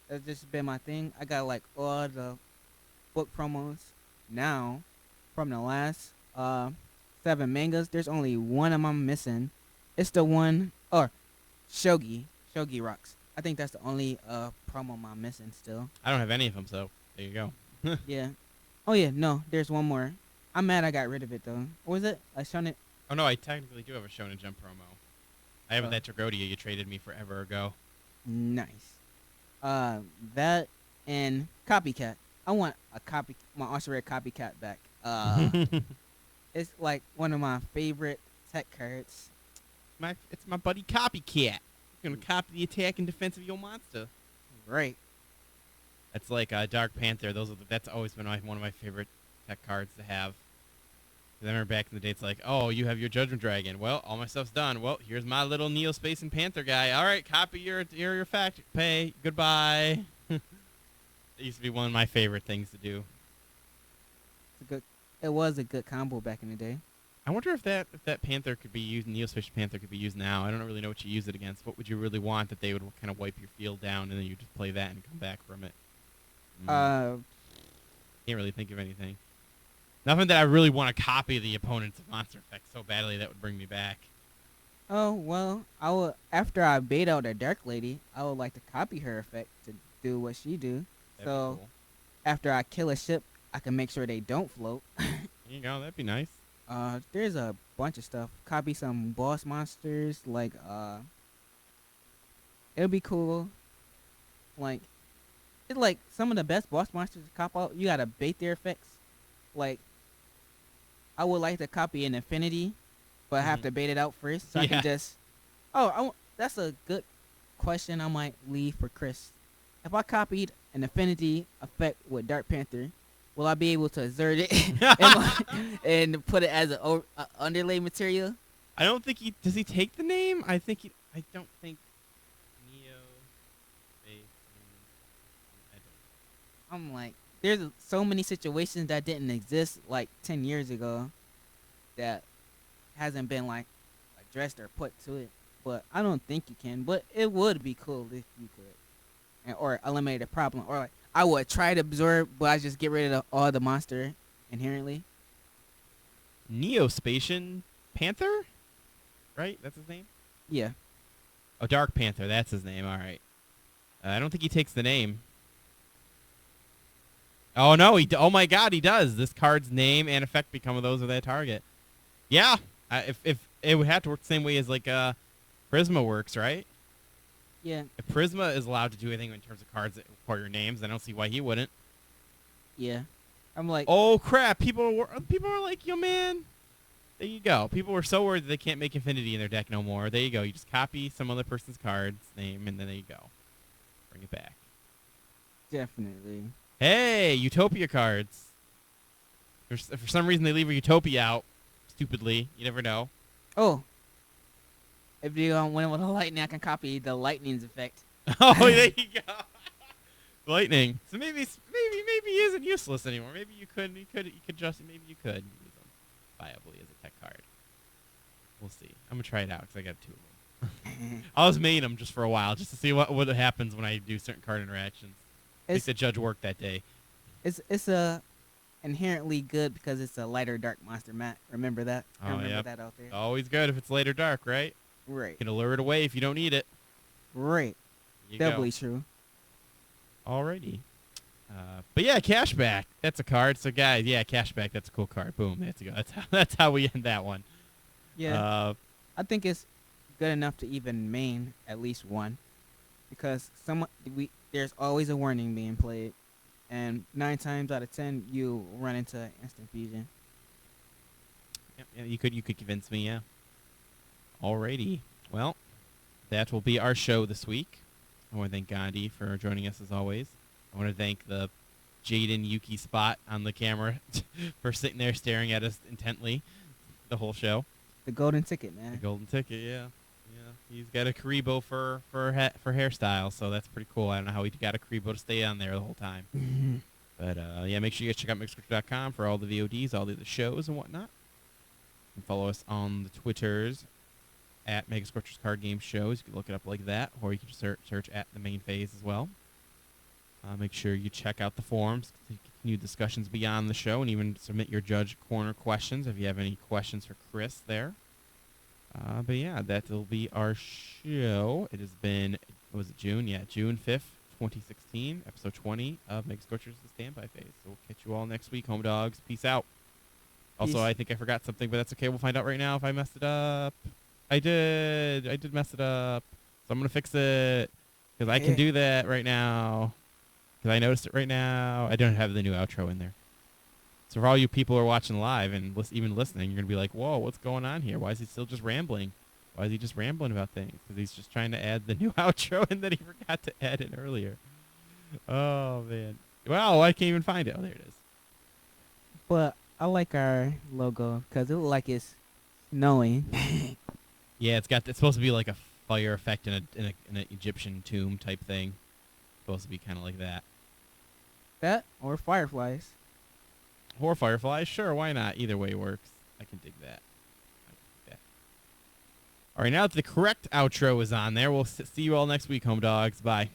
That's just been my thing. I got like all the book promos now from the last 7 mangas. There's only one of them missing. It's the one or Shogi Rocks. I think that's the only promo I'm missing still. I don't have any of them, so there you go. Yeah. Oh yeah, no, there's one more. I'm mad I got rid of it though. What was it? I shown it. Oh no, I technically do have a Shonen Jump promo. I have Oh. that Tragodia you traded me forever ago. Nice. That and Copycat. I want my Ultra Rare Copycat back. It's like one of my favorite tech cards. It's my buddy Copycat. He's gonna copy the attack and defense of your monster. Right. That's like Dark Panther. That's always been one of my favorite tech cards to have. 'Cause I remember back in the day, it's like, oh, you have your Judgment Dragon. Well, all my stuff's done. Well, here's my little Neo Space and Panther guy. All right, copy your effect. Pay. Goodbye. It used to be one of my favorite things to do. It was a good combo back in the day. I wonder if that Panther could be used, Neo Space Panther could be used now. I don't really know what you use it against. What would you really want that they would kind of wipe your field down and then you just play that and come back from it? Can't really think of anything. Nothing that I really want to copy the opponent's monster effect so badly that would bring me back. Oh well, I will. After I bait out a Dark Lady, I would like to copy her effect to do what she do. That'd So be cool. after I kill a ship, I can make sure they don't float. There you go. That'd be nice. There's a bunch of stuff. Copy some boss monsters. Like it'll be cool. Like it's like some of the best boss monsters to cop out. You gotta bait their effects. Like I would like to copy an Infinity, but I have Mhm. to bait it out first, so I Yeah. can just. Oh, that's a good question. I might leave for Chris. If I copied an Infinity effect with Dark Panther, will I be able to exert it and put it as an underlay material? I don't think does he take the name? I don't think Neo Space. I don't. I'm like, there's so many situations that didn't exist like 10 years ago that hasn't been like addressed or put to it. But I don't think you can. But it would be cool if you could, or eliminate a problem, or like I would try to absorb, but I just get rid of all the monster inherently. Neo-Spacian Panther? Right? That's his name? Yeah. Oh, Dark Panther. That's his name. All right. I don't think he takes the name. Oh, no. Oh, my God, he does. This card's name and effect become those of that target. Yeah. If it would have to work the same way as, like, Prisma works, right? Yeah. If Prisma is allowed to do anything in terms of cards that require your names, I don't see why he wouldn't. Yeah. I'm like, Oh, crap. People are like, yo, man. There you go. People were so worried that they can't make Infinity in their deck no more. There you go. You just copy some other person's card's name, and then there you go. Bring it back. Definitely. Hey, Utopia cards. For some reason, they leave a Utopia out. Stupidly. You never know. Oh, if you win with a lightning, I can copy the lightning's effect. Oh, there you go. Lightning. So maybe he isn't useless anymore. Maybe you could just maybe you could use him viably as a tech card. We'll see. I'm gonna try it out because I got 2 of them. I was making them just for a while, just to see what happens when I do certain card interactions. I think the judge worked that day. It's a inherently good because it's a lighter dark monster, Matt. Remember that? Oh, remember yep. that out there. Always good if it's late or dark, right? Right. You can lure it away if you don't need it. Right. You Doubly go. true. Alrighty. But yeah, cashback. That's a card. So guys, yeah, cashback. That's a cool card. Boom. That's go. That's how we end that one. Yeah. I think it's good enough to even main at least one, because there's always a warning being played, and 9 times out of 10 you run into instant fusion. Yeah, you could convince me. Yeah. Alrighty. Well, that will be our show this week. I want to thank Gandhi for joining us as always. I want to thank the Jaden Yuki spot on the camera for sitting there staring at us intently the whole show. The golden ticket, The man. golden ticket, yeah. He's got a Karibo for hairstyle, so that's pretty cool. I don't know how he got a Karibo to stay on there the whole time. But yeah, make sure you guys check out mixscripture.com for all the VODs, all the other shows and whatnot. And follow us on the Twitters at Mega Scorchers Card Game Shows. You can look it up like that, or you can just search at the main phase as well. Make sure you check out the forums to continue discussions beyond the show, and even submit your Judge Corner questions if you have any questions for Chris there. But yeah, that will be our show. It has been, was it June? Yeah, June 5th, 2016, episode 20 of Mega Scorchers The Standby Phase. So we'll catch you all next week, home dogs. Peace out. Also, Peace. I think I forgot something, but that's okay. We'll find out right now if I messed it up. I did mess it up. So I'm going to fix it because I can do that right now. Because I noticed it right now. I don't have the new outro in there. So for all you people who are watching live and even listening, you're going to be like, whoa, what's going on here? Why is he still just rambling? Why is he just rambling about things? Because he's just trying to add the new outro and that he forgot to add it earlier. Oh, man. Well, I can't even find it. Oh, there it is. But I like our logo because it looks like it's snowing. Yeah, it's supposed to be like a fire effect in an Egyptian tomb type thing. Supposed to be kind of like that. That or fireflies. Or fireflies, sure, why not? Either way works. I can dig that. All right, now that the correct outro is on there, we'll see you all next week, home dogs. Bye.